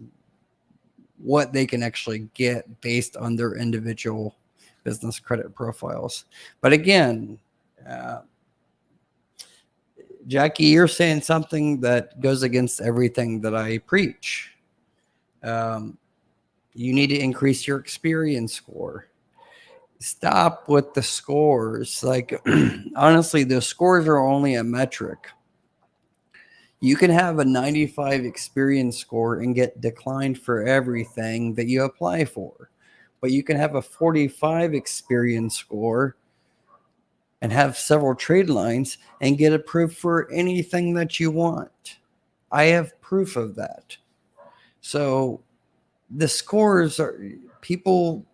what they can actually get based on their individual business credit profiles. But again, Jackie, you're saying something that goes against everything that I preach. You need to increase your Experian score. Stop with the scores. Like, honestly, the scores are only a metric. You can have a 95 Experian score and get declined for everything that you apply for. But you can have a 45 Experian score and have several trade lines and get approved for anything that you want. I have proof of that. So the scores are people,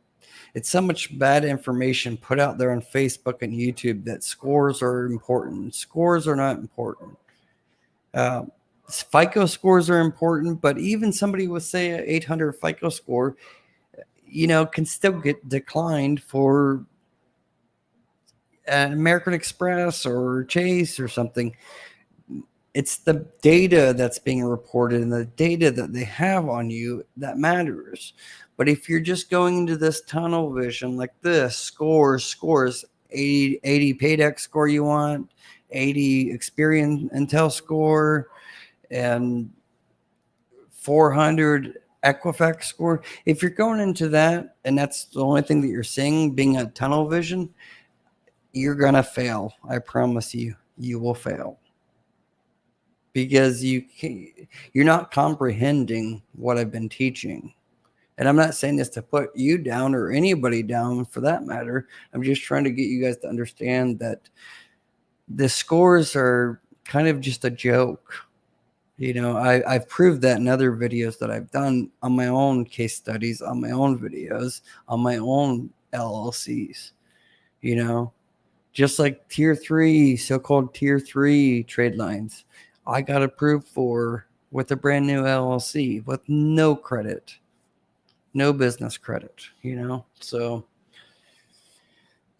it's so much bad information put out there on Facebook and YouTube that scores are important. Scores are not important. FICO scores are important, but even somebody with, say, an 800 FICO score, can still get declined for an American Express or Chase or something. It's the data that's being reported and the data that they have on you that matters. But if you're just going into this tunnel vision like this, scores, 80 Paydex score you want, 80 Experian Intel score, and 400 Equifax score. If you're going into that and that's the only thing that you're seeing, being a tunnel vision, you're going to fail. I promise you, you will fail. Because you're not comprehending what I've been teaching. And I'm not saying this to put you down or anybody down for that matter. I'm just trying to get you guys to understand that the scores are kind of just a joke. I've proved that in other videos that I've done on my own case studies, on my own videos, on my own LLCs, just like tier 3, so-called tier 3 trade lines. I got approved for with a brand new LLC with no credit, no business credit, So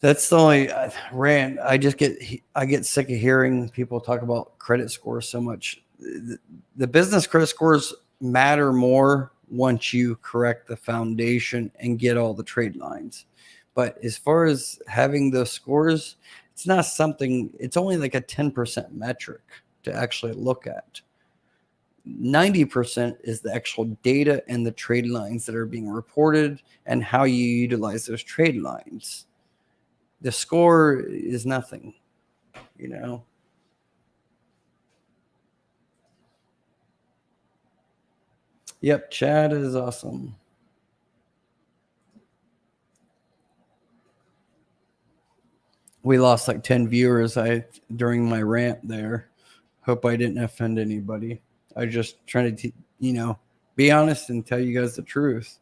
that's the only rant. I get sick of hearing people talk about credit scores so much. The business credit scores matter more once you correct the foundation and get all the trade lines. But as far as having those scores, it's not something, it's only like a 10% metric to actually look at. 90% is the actual data and the trade lines that are being reported and how you utilize those trade lines. The score is nothing, Yep, Chad is awesome. We lost like 10 viewers during my rant there. Hope I didn't offend anybody. I just trying to, be honest and tell you guys the truth.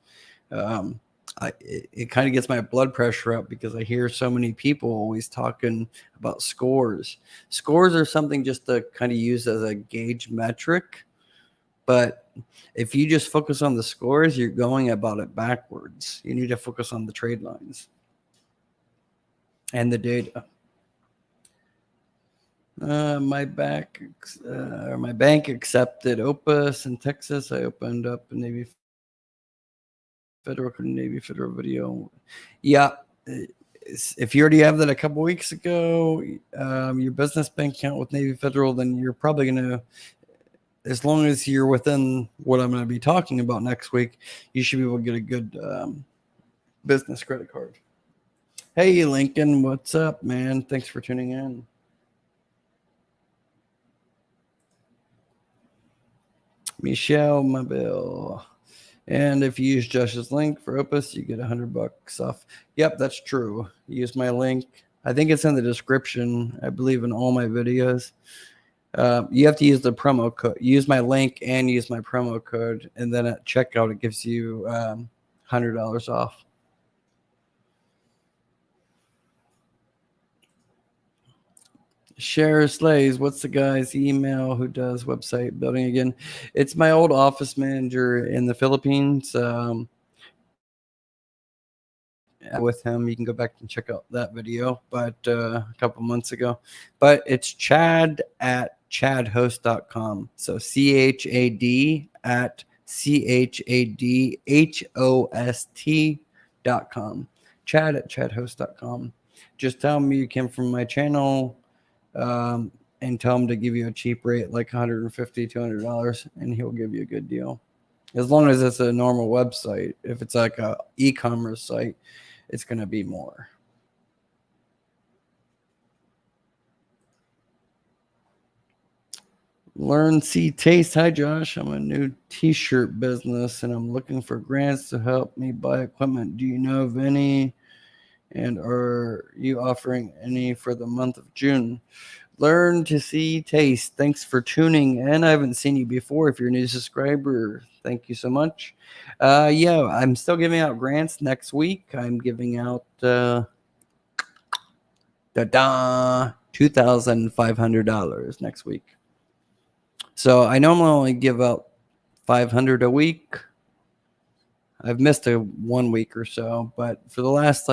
It kind of gets my blood pressure up because I hear so many people always talking about scores. Scores are something just to kind of use as a gauge metric. But if you just focus on the scores, you're going about it backwards. You need to focus on the trade lines and the data. My bank accepted Opus in Texas. I opened up a Navy Federal video. Yeah, if you already have that a couple weeks ago, your business bank account with Navy Federal, then you're probably going to, as long as you're within what I'm going to be talking about next week, you should be able to get a good business credit card. Hey, Lincoln, what's up, man? Thanks for tuning in. Michelle Mobile. And if you use Josh's link for Opus, you get $100 off. Yep, that's true. Use my link. I think it's in the description, I believe, in all my videos. You have to use the promo code. Use my link and use my promo code. And then at checkout, it gives you $100 off. Share Slays, what's the guy's email who does website building again? It's my old office manager in the Philippines. With him, you can go back and check out that video, but a couple months ago. But it's Chad at chadhost.com. So CHAD at CHADHOST.com. Chad at chadhost.com. Just tell him you came from my channel. And tell him to give you a cheap rate, like $150, $200, and he'll give you a good deal. As long as it's a normal website. If it's like a e-commerce site, it's going to be more. Learn, see, taste. Hi, Josh. I'm a new t-shirt business, and I'm looking for grants to help me buy equipment. Do you know of any? And are you offering any for the month of June? Learn to see, taste. Thanks for tuning in. I haven't seen you before. If you're a new subscriber, thank you so much. Yeah, I'm still giving out grants next week. I'm giving out $2,500 next week. So I normally only give out $500 a week. I've missed 1 week or so, but for the last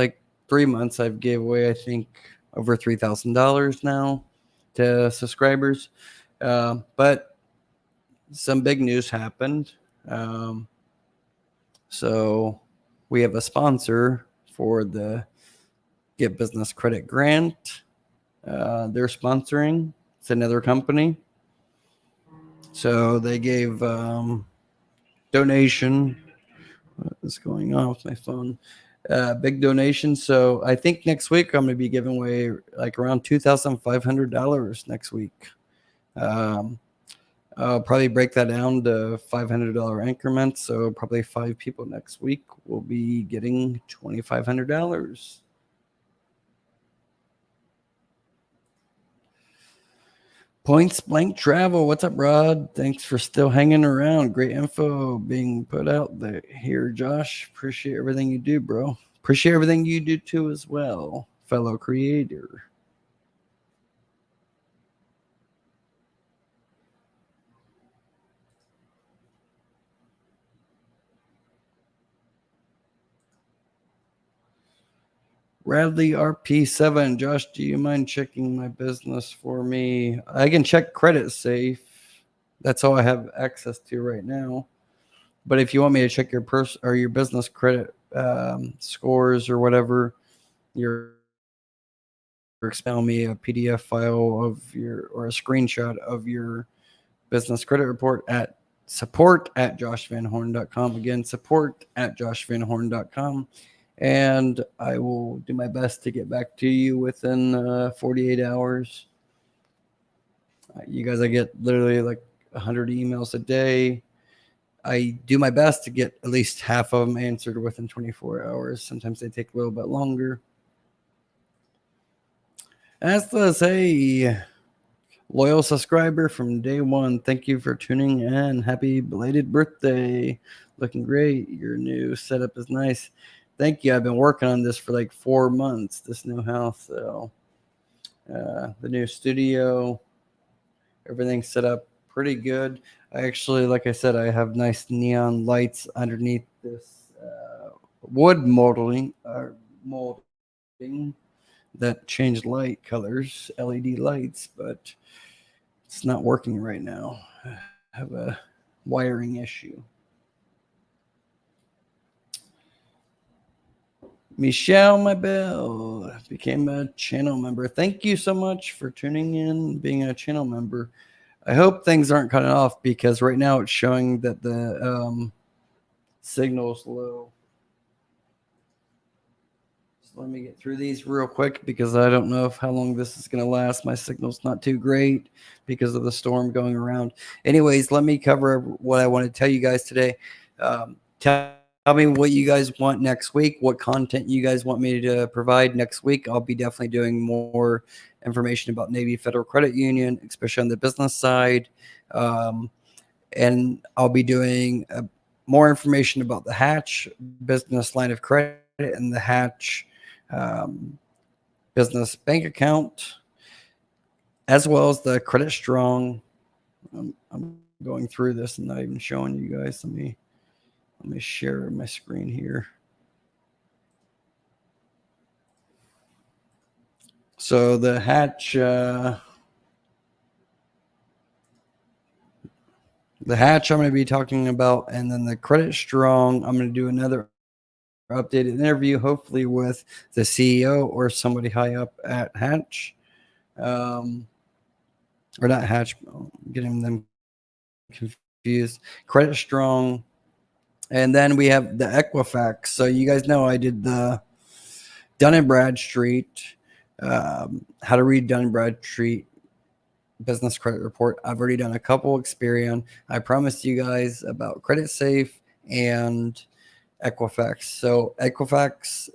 3 months, I've gave away, I think, over $3,000 now to subscribers. But some big news happened. So we have a sponsor for the Get Business Credit Grant. They're sponsoring. It's another company. So they gave donation. What is going on with my phone? Big donation. So I think next week I'm going to be giving away around $2,500 next week. I'll probably break that down to $500 increments. So probably 5 people next week will be getting $2,500. Points Blank Travel. What's up, Rod? Thanks for still hanging around. Great info being put out there here, Josh. Appreciate everything you do, bro. Appreciate everything you do too as well, fellow creator. Radley RP7. Josh, do you mind checking my business for me? I can check Creditsafe. That's all I have access to right now. But if you want me to check your your business credit scores or whatever, your email me a PDF file of your or a screenshot of your business credit report at support@joshvanhorn.com. Again, support@joshvanhorn.com. And I will do my best to get back to you within 48 hours. You guys, I get literally like 100 emails a day. I do my best to get at least half of them answered within 24 hours. Sometimes they take a little bit longer. Aslas, hey, loyal subscriber from day one. Thank you for tuning in. Happy belated birthday. Looking great. Your new setup is nice. Thank you. I've been working on this for like 4 months, this new house. So the new studio, everything's set up pretty good. I actually, like I said, I have nice neon lights underneath this wood molding that change light colors, LED lights, but it's not working right now. I have a wiring issue. Michelle Mabel became a channel member. Thank you so much for tuning in, being a channel member. I hope things aren't cutting off because right now it's showing that the signal's low. So let me get through these real quick because I don't know how long this is going to last. My signal's not too great because of the storm going around. Anyways, let me cover what I want to tell you guys today. Tell me what you guys want next week, what content you guys want me to provide next week. I'll be definitely doing more information about Navy Federal Credit Union, especially on the business side. And I'll be doing more information about the Hatch business line of credit and the Hatch business bank account, as well as the Credit Strong. I'm going through this and not even showing you guys. Let me share my screen here. So the Hatch, I'm going to be talking about, and then the Credit Strong, I'm going to do another updated interview, hopefully with the CEO or somebody high up at Hatch, or not Hatch, getting them confused. Credit Strong. And then we have the Equifax. So you guys know I did the Dun and Bradstreet, how to read Dun and Bradstreet business credit report. I've already done a couple Experian. I promised you guys about Creditsafe and Equifax. So Equifax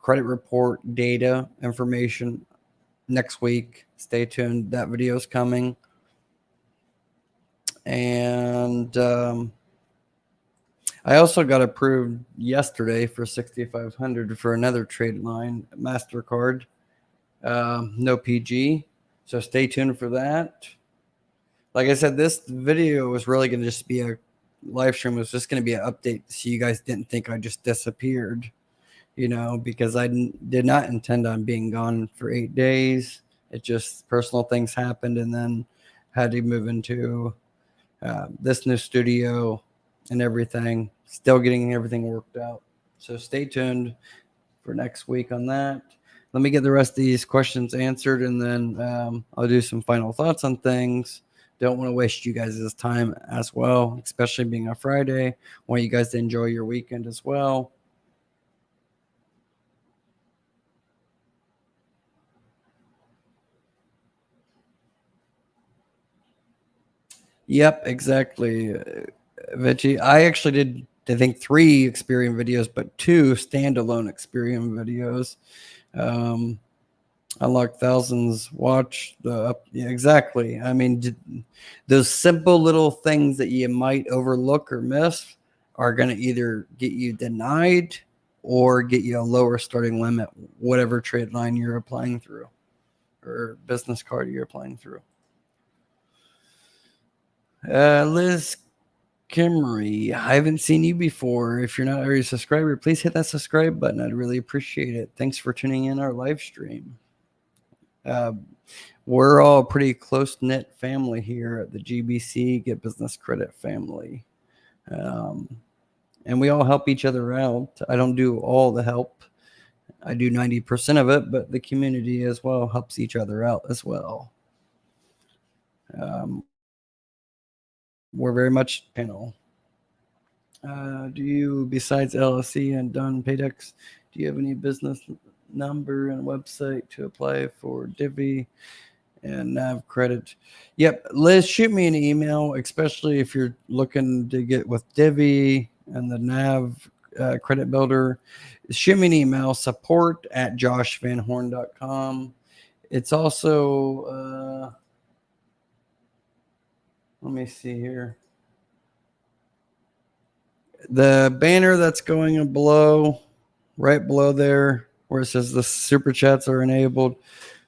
credit report data information next week. Stay tuned. That video is coming. And I also got approved yesterday for $6,500 for another trade line, MasterCard, no PG. So stay tuned for that. Like I said, this video was really going to just be a live stream. It was just going to be an update so you guys didn't think I just disappeared, because I did not intend on being gone for 8 days. It just personal things happened and then had to move into this new studio and everything. Still getting everything worked out. So stay tuned for next week on that. Let me get the rest of these questions answered, and then I'll do some final thoughts on things. Don't want to waste you guys' time as well, especially being a Friday. Want you guys to enjoy your weekend as well. Yep, exactly, Vichy. I actually did, I think, 3 Experian videos, but 2 standalone Experian videos. Unlock thousands, watch yeah, exactly. I mean, those simple little things that you might overlook or miss are going to either get you denied or get you a lower starting limit, whatever trade line you're applying through or business card you're applying through. Liz Kimry, I haven't seen you before. If you're not already a subscriber, please hit that subscribe button. I'd really appreciate it. Thanks for tuning in our live stream. We're all a pretty close-knit family here at the GBC Get Business Credit family. And we all help each other out. I don't do all the help. I do 90% of it, but the community as well helps each other out as well. We're very much panel. Do you, besides LLC and Dun Paydex, do you have any business number and website to apply for Divi and NAV credit? Yep. Liz, shoot me an email, especially if you're looking to get with Divi and the NAV credit builder. Shoot me an email, support@joshvanhorn.com. It's also, let me see here. The banner that's going below, right below there, where it says the super chats are enabled,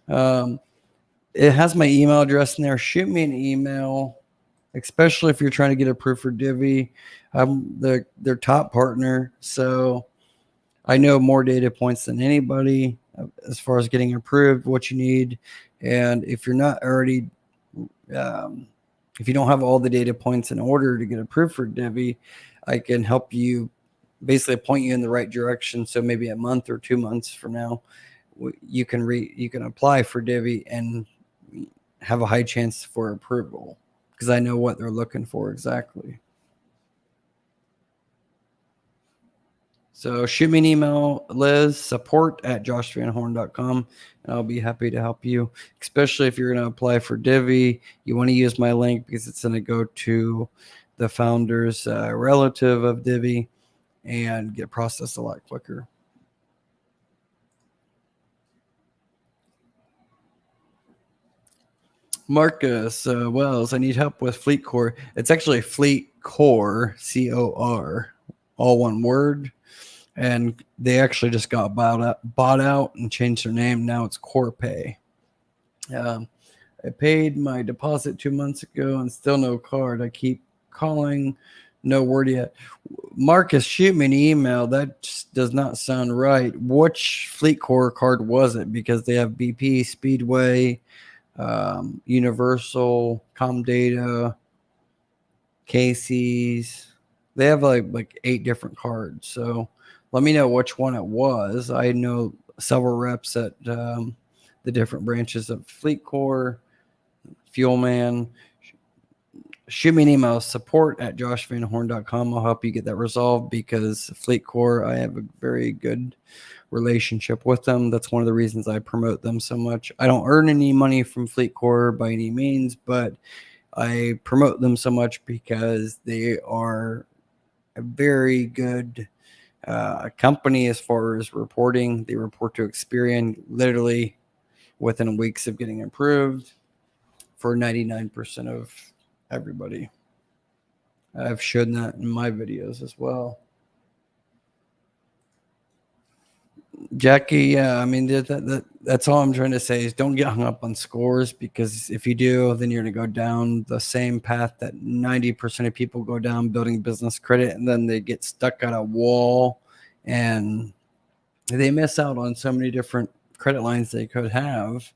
it has my email address in there. Shoot me an email, especially if you're trying to get approved for Divi. I'm their top partner, so I know more data points than anybody as far as getting approved, what you need. And if you're not already, if you don't have all the data points in order to get approved for Divi, I can help you basically point you in the right direction. So maybe a month or 2 months from now, you can apply for Divi and have a high chance for approval because I know what they're looking for exactly. So shoot me an email, Liz, support@joshvanhorn.com, and I'll be happy to help you, especially if you're going to apply for Divi. You want to use my link because it's going to go to the founder's relative of Divi and get processed a lot quicker. Marcus Wells, I need help with FleetCor. It's actually FleetCor, COR, all one word. And they actually just got bought out and changed their name. Now it's Corpay. I paid my deposit 2 months ago and still no card. I keep calling, no word yet. Marcus, shoot me an email. That just does not sound right. Which FleetCor card was it? Because they have BP, Speedway, Universal, Comdata, Casey's. They have like 8 different cards. So let me know which one it was. I know several reps at the different branches of FleetCor, Fuelman. Shoot me an email, support@joshvanhorn.com. I'll help you get that resolved because FleetCor, I have a very good relationship with them. That's one of the reasons I promote them so much. I don't earn any money from FleetCor by any means, but I promote them so much because they are a very good company as far as reporting. They report to Experian literally within weeks of getting approved for 99% of everybody. I've shown that in my videos as well. Jackie, yeah, I mean, that's all I'm trying to say is don't get hung up on scores, because if you do, then you're going to go down the same path that 90% of people go down, building business credit, and then they get stuck on a wall and they miss out on so many different credit lines they could have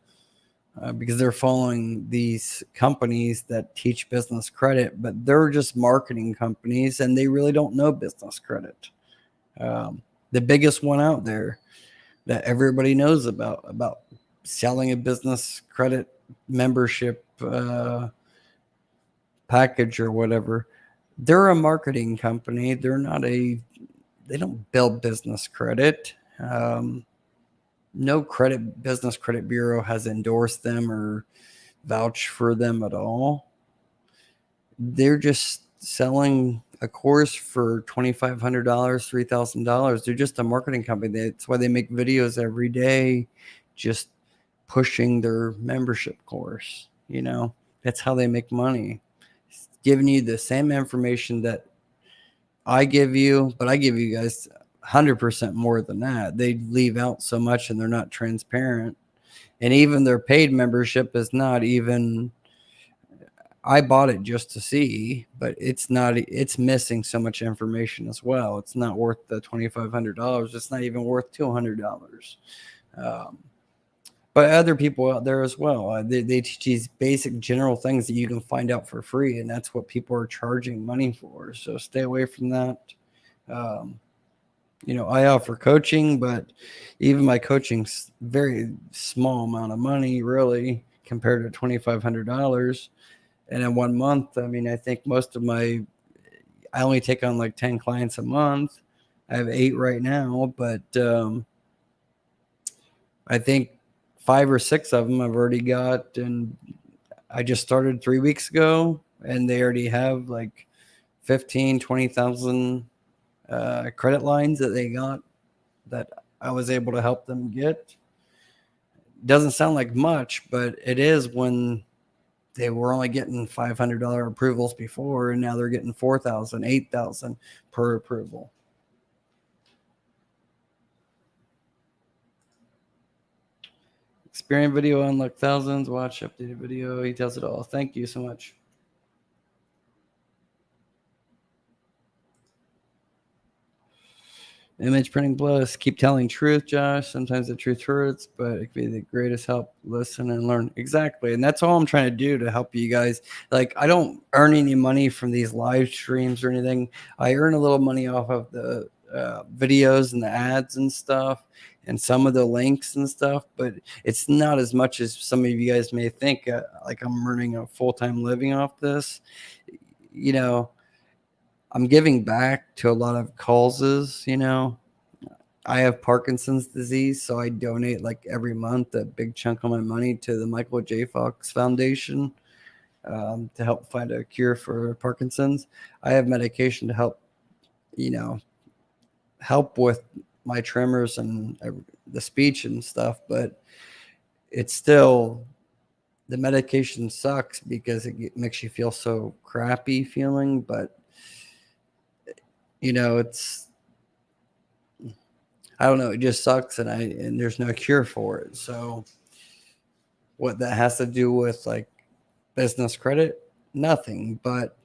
because they're following these companies that teach business credit, but they're just marketing companies and they really don't know business credit. The biggest one out there that everybody knows about selling a business credit membership package or whatever. They're a marketing company. They don't build business credit. No business credit bureau has endorsed them or vouched for them at all. They're just selling a course for $2,500, $3,000. They're just a marketing company. That's why they make videos every day, just pushing their membership course. You know, that's how they make money. It's giving you the same information that I give you, but I give you guys 100% more than that. They leave out so much and they're not transparent. And even their paid membership is not even I bought it just to see, but it's missing so much information as well. It's not worth the $2,500. It's not even worth $200. But other people out there as well, they teach these basic general things that you can find out for free, and that's what people are charging money for. So stay away from that. I offer coaching, but even my coaching's very small amount of money, really, compared to $2,500. And in 1 month, I mean, I think I only take on like 10 clients a month. I have 8 right now, but I think 5 or 6 of them I've already got, and I just started 3 weeks ago, and they already have like 15, 20,000 credit lines that they got that I was able to help them get. Doesn't sound like much, but it is when they were only getting $500 approvals before, and now they're getting 4,000, 8,000 per approval. Experian video unlock thousands. Watch updated video. He tells it all. Thank you so much. Image printing plus. Keep telling truth, Josh. Sometimes the truth hurts, but it can be the greatest help. Listen and learn. Exactly. And that's all I'm trying to do to help you guys. Like, I don't earn any money from these live streams or anything. I earn a little money off of the videos and the ads and stuff, and some of the links and stuff, but it's not as much as some of you guys may think. Like, I'm earning a full-time living off this. I'm giving back to a lot of causes. I have Parkinson's disease, so I donate like every month a big chunk of my money to the Michael J. Fox Foundation to help find a cure for Parkinson's. I have medication to help with my tremors and the speech and stuff, but it's still, the medication sucks because it makes you feel so crappy feeling, but it's, I don't know, it just sucks, and there's no cure for it. So what that has to do with like business credit, nothing, but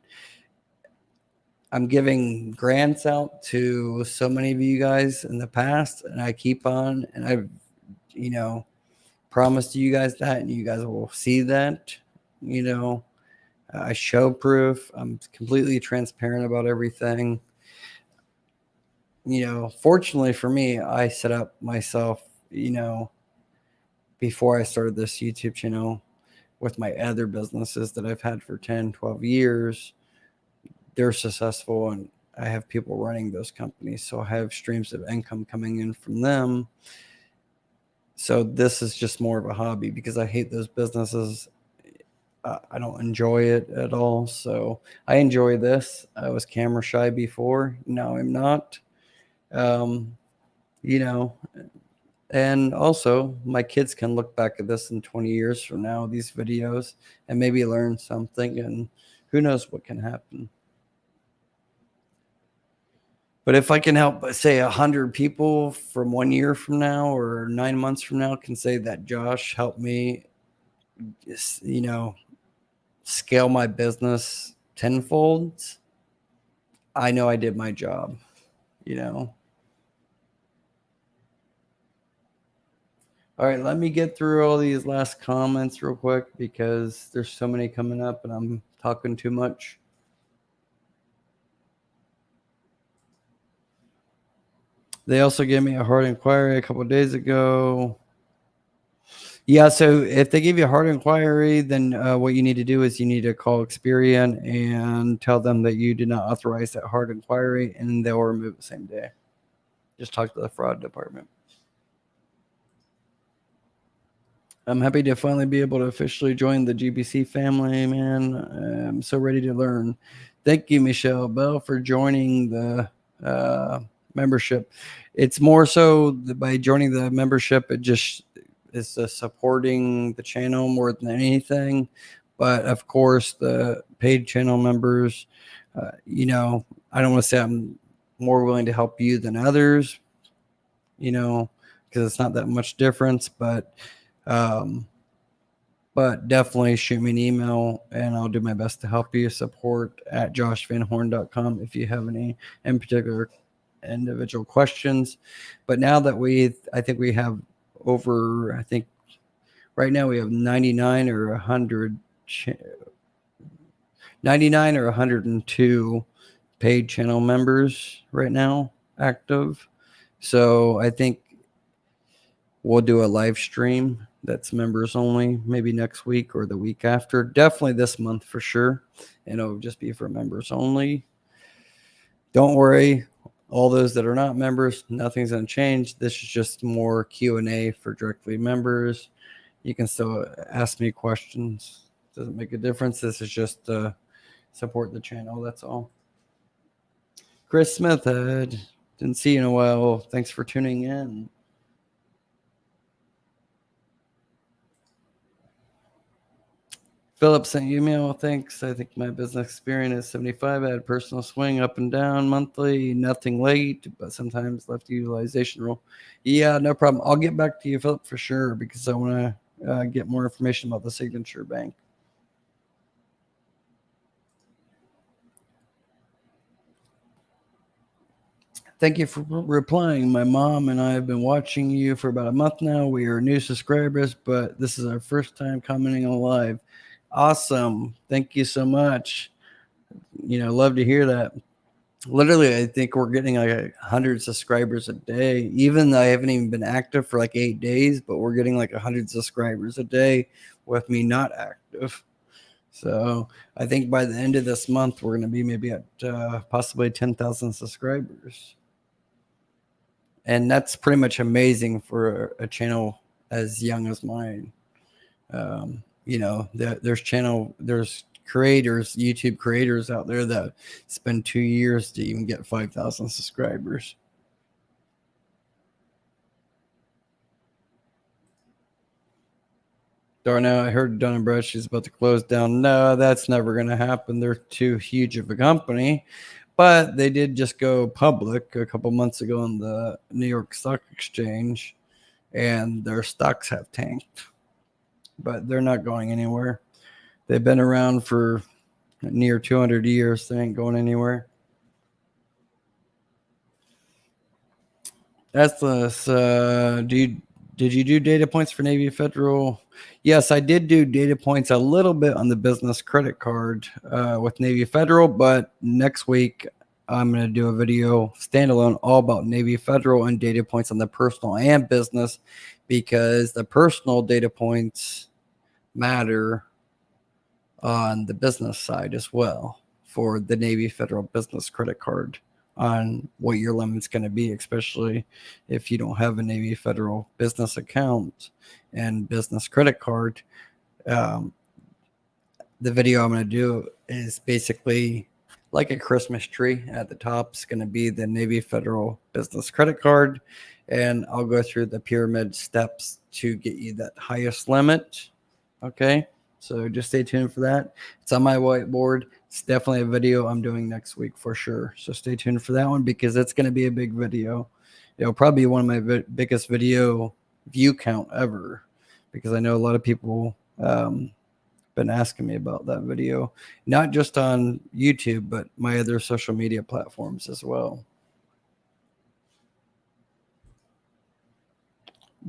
I'm giving grants out to so many of you guys in the past, and I keep on, and I've, promised you guys that, and you guys will see that. I show proof. I'm completely transparent about everything. Fortunately for me, I set up myself, before I started this YouTube channel with my other businesses that I've had for 10, 12 years. They're successful, and I have people running those companies, so I have streams of income coming in from them. So this is just more of a hobby because I hate those businesses. I don't enjoy it at all. So I enjoy this. I was camera shy before. Now I'm not. And also my kids can look back at this in 20 years from now, these videos, and maybe learn something, and who knows what can happen. But if I can help, say, 100 people from 1 year from now or 9 months from now can say that Josh helped me, scale my business tenfold, I know I did my job, All right, let me get through all these last comments real quick because there's so many coming up and I'm talking too much. They also gave me a hard inquiry a couple of days ago. Yeah, so if they give you a hard inquiry, then what you need to do is you need to call Experian and tell them that you did not authorize that hard inquiry, and they'll remove it the same day. Just talk to the fraud department. I'm happy to finally be able to officially join the GBC family, man. I'm so ready to learn. Thank you, Michelle Bell, for joining the membership. It's more so by joining the membership, it just is supporting the channel more than anything. But of course, the paid channel members, I don't want to say I'm more willing to help you than others, because it's not that much difference. But But definitely shoot me an email and I'll do my best to help you. Support at joshvanhorn.com if you have any in particular individual questions. But now that I think we have over, I think right now we have 99 or 100, 99 or 102 paid channel members right now active. So I think we'll do a live stream that's members only, maybe next week or the week after. Definitely this month for sure. And it'll just be for members only. Don't worry, all those that are not members, nothing's going to change. This is just more Q&A for directly members. You can still ask me questions. Doesn't make a difference. This is just support the channel. That's all. Chris Smith, didn't see you in a while. Thanks for tuning in. Philip sent you email. Thanks. I think my business experience is 75. I had personal swing up and down monthly, nothing late, but sometimes left utilization rule. Yeah, no problem. I'll get back to you, Philip, for sure, because I want to get more information about the Signature Bank. Thank you for replying. My mom and I have been watching you for about a month now. We are new subscribers, but this is our first time commenting on live. Awesome. Thank you so much. Love to hear that. Literally, I think we're getting like 100 subscribers a day. Even though I haven't even been active for like 8 days, but we're getting like 100 subscribers a day with me not active. So I think by the end of this month, we're going to be maybe at possibly 10,000 subscribers. And that's pretty much amazing for a channel as young as mine. There's creators, YouTube creators out there that spend 2 years to even get 5,000 subscribers. Darnell, I heard Dun and Bradstreet is about to close down. No, that's never going to happen. They're too huge of a company. But they did just go public a couple months ago on the New York Stock Exchange, and their stocks have tanked. But they're not going anywhere. They've been around for near 200 years. They ain't going anywhere. Atlas, did you do data points for Navy Federal? Yes, I did do data points a little bit on the business credit card with Navy Federal, but next week I'm going to do a video standalone all about Navy Federal and data points on the personal and business, because the personal data points matter on the business side as well for the Navy Federal business credit card on what your limit's going to be, especially if you don't have a Navy Federal business account and business credit card. The video I'm going to do is basically like a Christmas tree. At the top is going to be the Navy Federal business credit card, and I'll go through the pyramid steps to get you that highest limit. Okay, so just stay tuned for that. It's on my whiteboard. It's definitely a video I'm doing next week for sure. So stay tuned for that one, because it's going to be a big video. It'll probably be one of my biggest video view count ever, because I know a lot of people been asking me about that video, not just on YouTube, but my other social media platforms as well.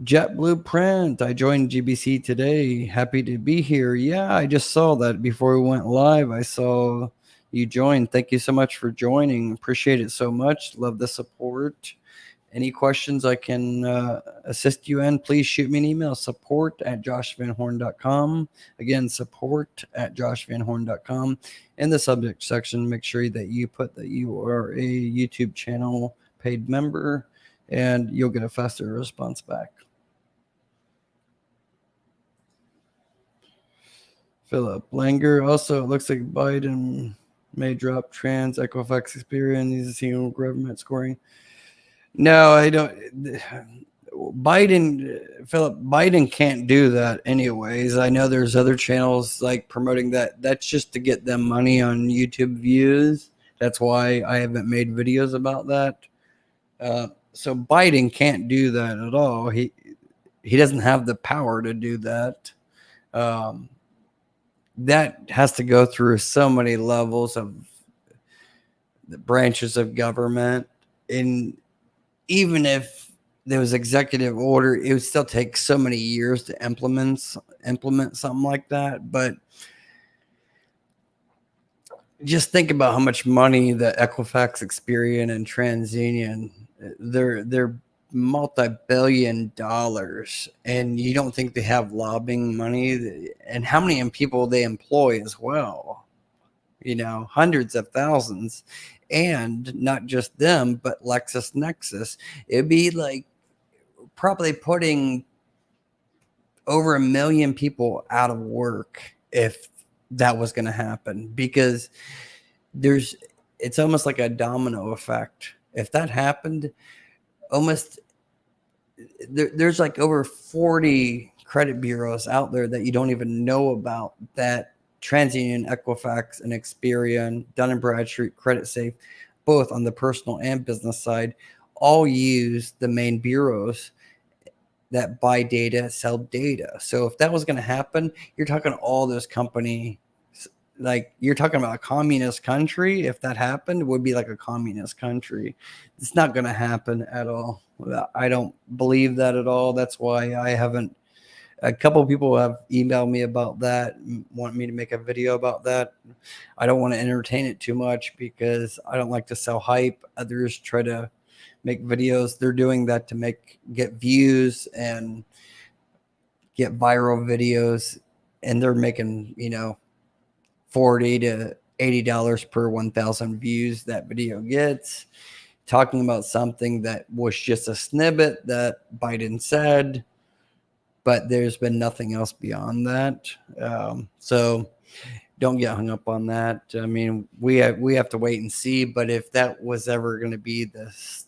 Jet Blueprint, I joined GBC today. Happy to be here. Yeah, I just saw that before we went live. I saw you join. Thank you so much for joining. Appreciate it so much. Love the support. Any questions I can assist you in, please shoot me an email, support@joshvanhorn.com. Again, support@joshvanhorn.com. In the subject section, make sure that you put that you are a YouTube channel paid member, and you'll get a faster response back. Philip Langer, also, it looks like Biden may drop trans Equifax Experian. Needs to see government scoring. No, I don't. Biden can't do that anyways. I know there's other channels like promoting that. That's just to get them money on YouTube views. That's why I haven't made videos about that. So Biden can't do that at all. He doesn't have the power to do that. That has to go through so many levels of the branches of government. And even if there was executive order, it would still take so many years to implement something like that. But just think about how much money the Equifax, Experian, and TransUnion, they're multi-billion dollars, and you don't think they have lobbying money, and how many people they employ as well, hundreds of thousands. And not just them, but LexisNexis, it'd be like probably putting over 1 million people out of work if that was going to happen, because it's almost like a domino effect. If that happened, there's like over 40 credit bureaus out there that you don't even know about, that TransUnion, Equifax, and Experian, Dun and Bradstreet, Creditsafe, both on the personal and business side, all use the main bureaus that buy data, sell data. So if that was going to happen, you're talking all those companies, like you're talking about a communist country. If that happened, it would be like a communist country. It's not going to happen at all. I don't believe that at all. That's why I haven't. A couple of people have emailed me about that, want me to make a video about that. I don't want to entertain it too much because I don't like to sell hype. Others try to make videos. They're doing that to get views and get viral videos, and they're making, $40 to $80 per 1,000 views that video gets, talking about something that was just a snippet that Biden said, but there's been nothing else beyond that. So don't get hung up on that. I mean, we have to wait and see. But if that was ever going to be this,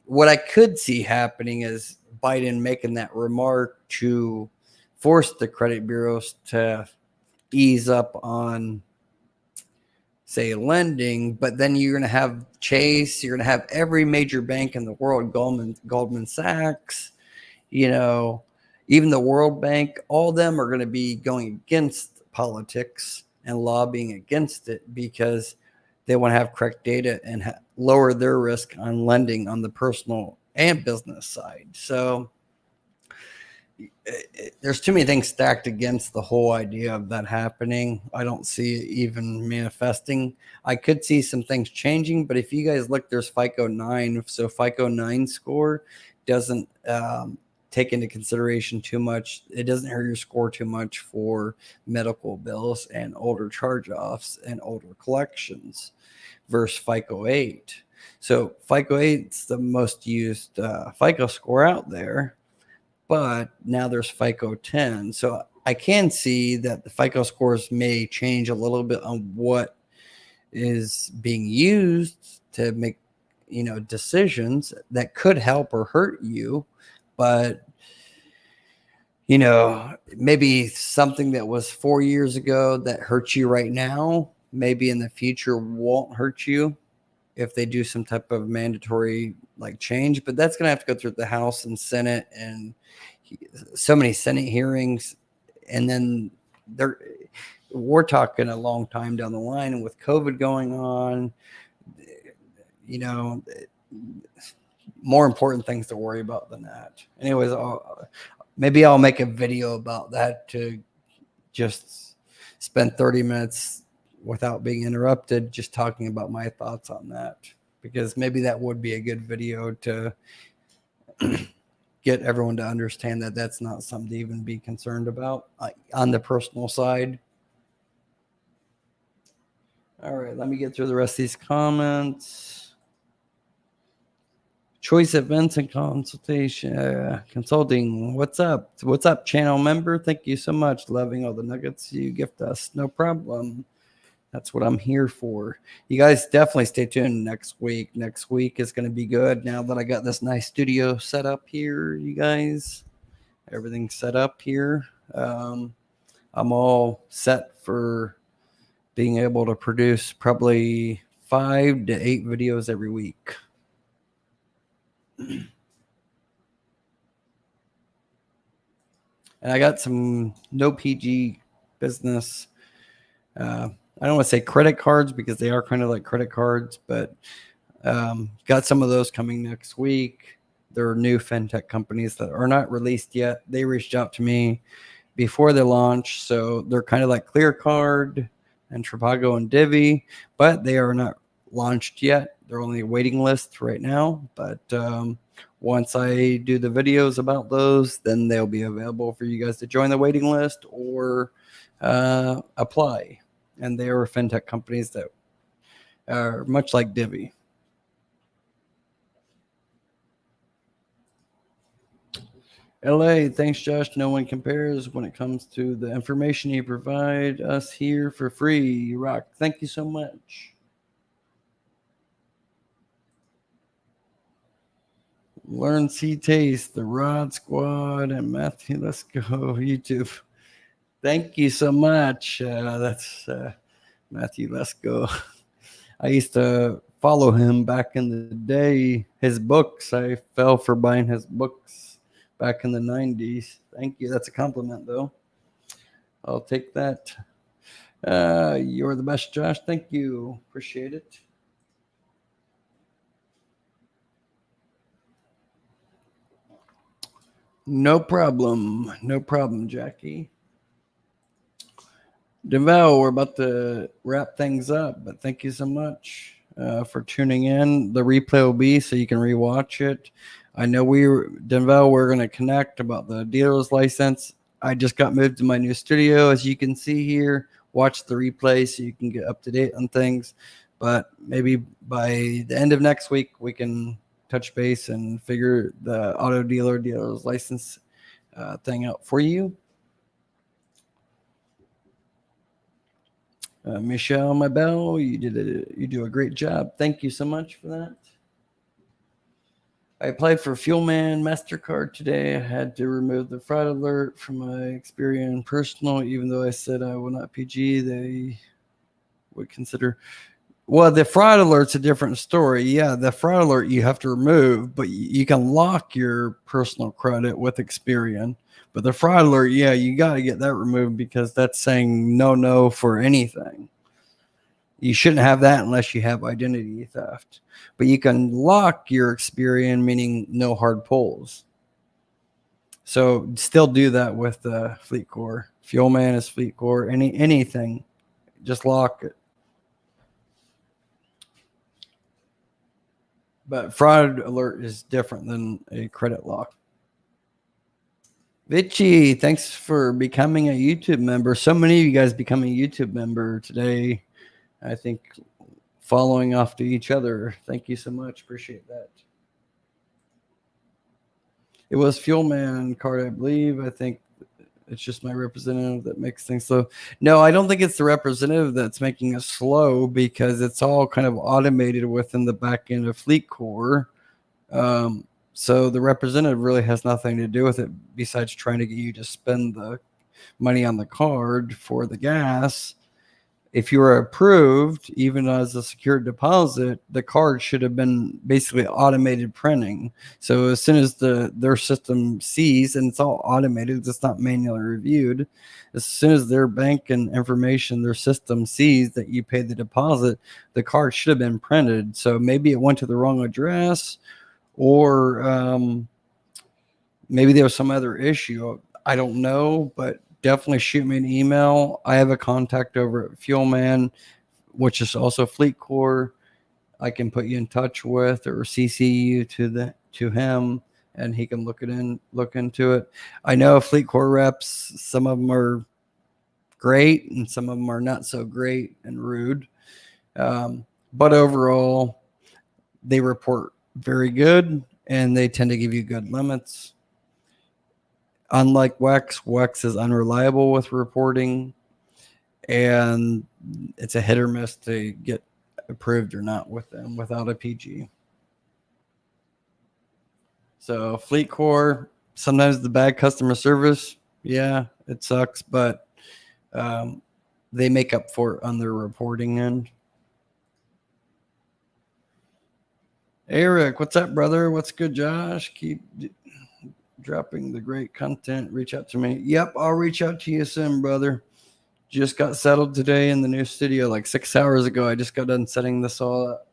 what I could see happening is Biden making that remark to force the credit bureaus to ease up on, say, lending. But then you're going to have Chase, you're going to have every major bank in the world, Goldman Sachs, even the World Bank, all of them are going to be going against politics and lobbying against it because they want to have correct data and lower their risk on lending on the personal and business side. So there's too many things stacked against the whole idea of that happening. I don't see it even manifesting. I could see some things changing, but if you guys look, there's FICO 9. So FICO 9 score doesn't take into consideration too much. It doesn't hurt your score too much for medical bills and older charge-offs and older collections versus FICO 8. So FICO 8 is the most used FICO score out there, but now there's FICO 10. So I can see that the FICO scores may change a little bit on what is being used to make, decisions that could help or hurt you. But, maybe something that was 4 years ago that hurts you right now, maybe in the future won't hurt you if they do some type of mandatory change. But that's going to have to go through the House and Senate, and so many Senate hearings. And then we're talking a long time down the line, and with COVID going on, more important things to worry about than that. Anyways, maybe I'll make a video about that to just spend 30 minutes without being interrupted, just talking about my thoughts on that, because maybe that would be a good video to get everyone to understand that that's not something to even be concerned about on the personal side. All right, let me get through the rest of these comments. Choice Events and Consulting. What's up? What's up, channel member? Thank you so much. Loving all the nuggets you gift us. No problem. That's what I'm here for. You guys definitely stay tuned next week. Next week is going to be good. Now that I got this nice studio set up here, you guys, everything's set up here. I'm all set for being able to produce probably 5 to 8 videos every week. And I got some no PG business. I don't want to say credit cards because they are kind of like credit cards, but got some of those coming next week. There are new fintech companies that are not released yet. They reached out to me before they launch, so they're kind of like ClearCard and Trivago and Divi, but they are not launched yet. They're only a waiting list right now, but once I do the videos about those, then they'll be available for you guys to join the waiting list or apply. And they are fintech companies that are much like Divi. LA, thanks, Josh. No one compares when it comes to the information you provide us here for free. You rock. Thank you so much. Learn, see, taste, the Rod Squad, and Matthew. Let's go, YouTube. Thank you so much. That's Matthew. Let's go. I used to follow him back in the day. His books, I fell for buying his books back in the 90s. Thank you. That's a compliment, though. I'll take that. You're the best, Josh. Thank you. Appreciate it. No problem. No problem, Jackie. DeVal, we're about to wrap things up, but thank you so much for tuning in. The replay will be so you can rewatch it. I know DeVal, we're going to connect about the dealer's license. I just got moved to my new studio, as you can see here. Watch the replay so you can get up to date on things. But maybe by the end of next week, we can touch base and figure the auto dealer's license thing out for you. Michelle Mabel, you do a great job. Thank you so much for that. I applied for Fuelman MasterCard today. I had to remove the fraud alert from my Experian Personal, even though I said I will not PG. They would consider. Well, the fraud alert's a different story. Yeah, the fraud alert you have to remove, but you can lock your personal credit with Experian. But the fraud alert, yeah, you got to get that removed because that's saying no for anything. You shouldn't have that unless you have identity theft. But you can lock your Experian, meaning no hard pulls. So still do that with the FleetCor. Fuelman is FleetCor. Anything, just lock it. But fraud alert is different than a credit lock. Vichy, thanks for becoming a YouTube member. So many of you guys becoming a YouTube member today. I think following off to each other. Thank you so much. Appreciate that. It was Fuelman card, I believe. I think it's just my representative that makes things slow. No, I don't think it's the representative that's making it slow because it's all kind of automated within the back end of FleetCor. So the representative really has nothing to do with it besides trying to get you to spend the money on the card for the gas. If you were approved, even as a secured deposit, the card should have been basically automated printing. So as soon as their system sees, and it's all automated, it's not manually reviewed, as soon as their bank and information, their system sees that you paid the deposit, the card should have been printed. So maybe it went to the wrong address, or maybe there was some other issue. I don't know, but definitely shoot me an email. I have a contact over at Fuelman, which is also FleetCor. I can put you in touch with or CC you to him, and he can look into it. I know FleetCor reps, some of them are great and some of them are not so great and rude. But overall, they report very good and they tend to give you good limits. Unlike Wex is unreliable with reporting, and it's a hit or miss to get approved or not with them without a PG. So FleetCor, sometimes the bad customer service, yeah, it sucks, but they make up for it on their reporting end. Eric, what's up, brother? What's good, Josh? Keep dropping the great content. Reach out to me. Yep, I'll reach out to you soon, brother. Just got settled today in the new studio like 6 hours ago. I just got done setting this all up.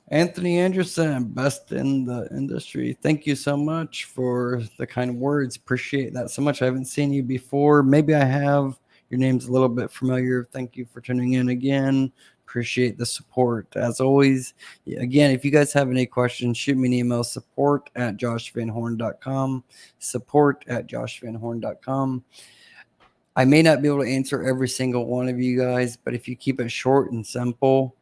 Anthony Anderson, best in the industry. Thank you so much for the kind words. Appreciate that so much. I haven't seen you before. Maybe I have. Your name's a little bit familiar. Thank you for tuning in again. Appreciate the support. As always, again, if you guys have any questions, shoot me an email, support@joshvanhorn.com, support@joshvanhorn.com. I may not be able to answer every single one of you guys, but if you keep it short and simple,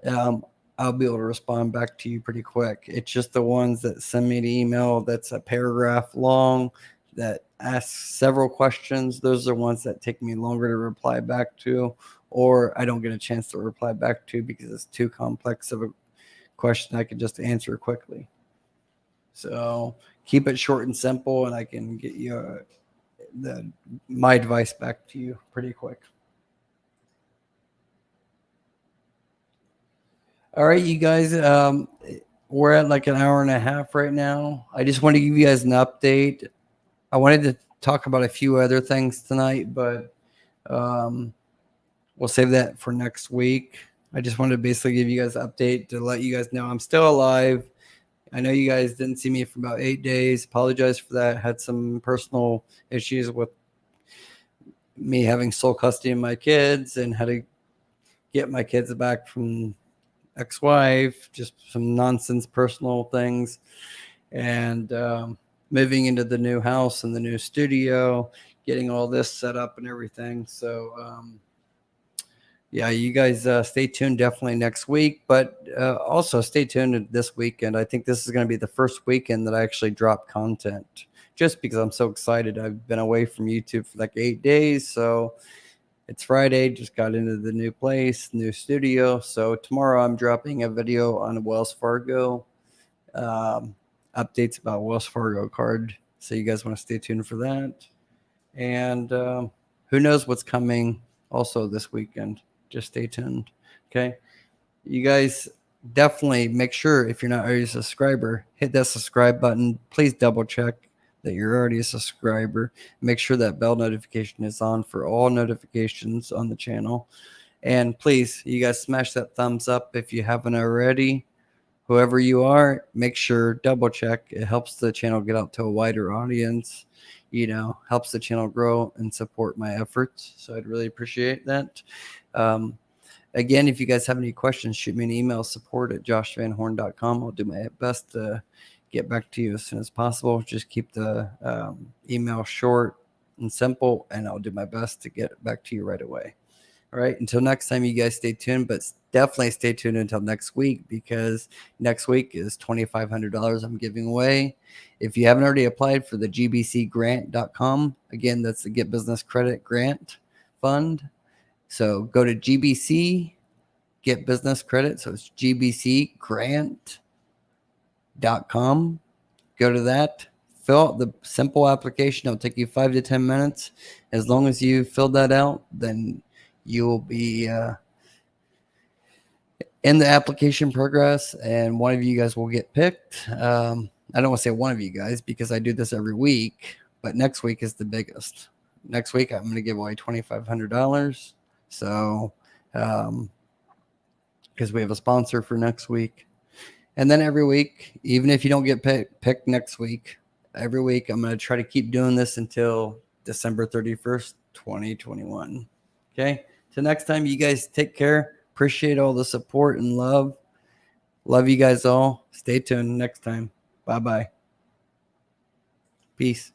I'll be able to respond back to you pretty quick. It's just the ones that send me an email that's a paragraph long that asks several questions. Those are the ones that take me longer to reply back to, or I don't get a chance to reply back to because it's too complex of a question I can just answer quickly. So keep it short and simple, and I can get you my advice back to you pretty quick. All right, you guys, we're at like an hour and a half right now. I just want to give you guys an update. I wanted to talk about a few other things tonight, but we'll save that for next week. I just wanted to basically give you guys an update to let you guys know I'm still alive. I know you guys didn't see me for about 8 days. Apologize for that. Had some personal issues with me having sole custody of my kids and how to get my kids back from ex-wife, just some nonsense personal things, and moving into the new house and the new studio, getting all this set up and everything. So yeah, you guys stay tuned definitely next week, but also stay tuned this weekend. I think this is going to be the first weekend that I actually drop content, just because I'm so excited. I've been away from YouTube for like 8 days, so it's Friday, just got into the new place, new studio. So tomorrow I'm dropping a video on Wells Fargo, updates about Wells Fargo card. So you guys want to stay tuned for that. And who knows what's coming also this weekend. Just stay tuned. Okay. You guys definitely make sure, if you're not already a subscriber, hit that subscribe button. Please double check that you're already a subscriber. Make sure that bell notification is on for all notifications on the channel. And please, you guys smash that thumbs up if you haven't already. Whoever you are, make sure, double check. It helps the channel get out to a wider audience, helps the channel grow and support my efforts. So I'd really appreciate that. Again, if you guys have any questions, shoot me an email, support@joshvanhorn.com. I'll do my best to get back to you as soon as possible. Just keep the email short and simple, and I'll do my best to get back to you right away. All right. Until next time, you guys stay tuned, but definitely stay tuned until next week, because next week is $2,500 I'm giving away. If you haven't already applied for the gbcgrant.com, again, that's the Get Business Credit Grant Fund. So go to GBC, Get Business Credit. So it's gbcgrant.com. Go to that. Fill out the simple application. It'll take you 5 to 10 minutes. As long as you fill that out, then you will be in the application progress, and one of you guys will get picked. I don't want to say one of you guys because I do this every week, but next week is the biggest. Next week, I'm going to give away $2,500. So, because we have a sponsor for next week. And then every week, even if you don't get picked next week, every week I'm going to try to keep doing this until December 31st, 2021. Okay. Till next time, you guys take care. Appreciate all the support and love. Love you guys all. Stay tuned next time. Bye-bye. Peace.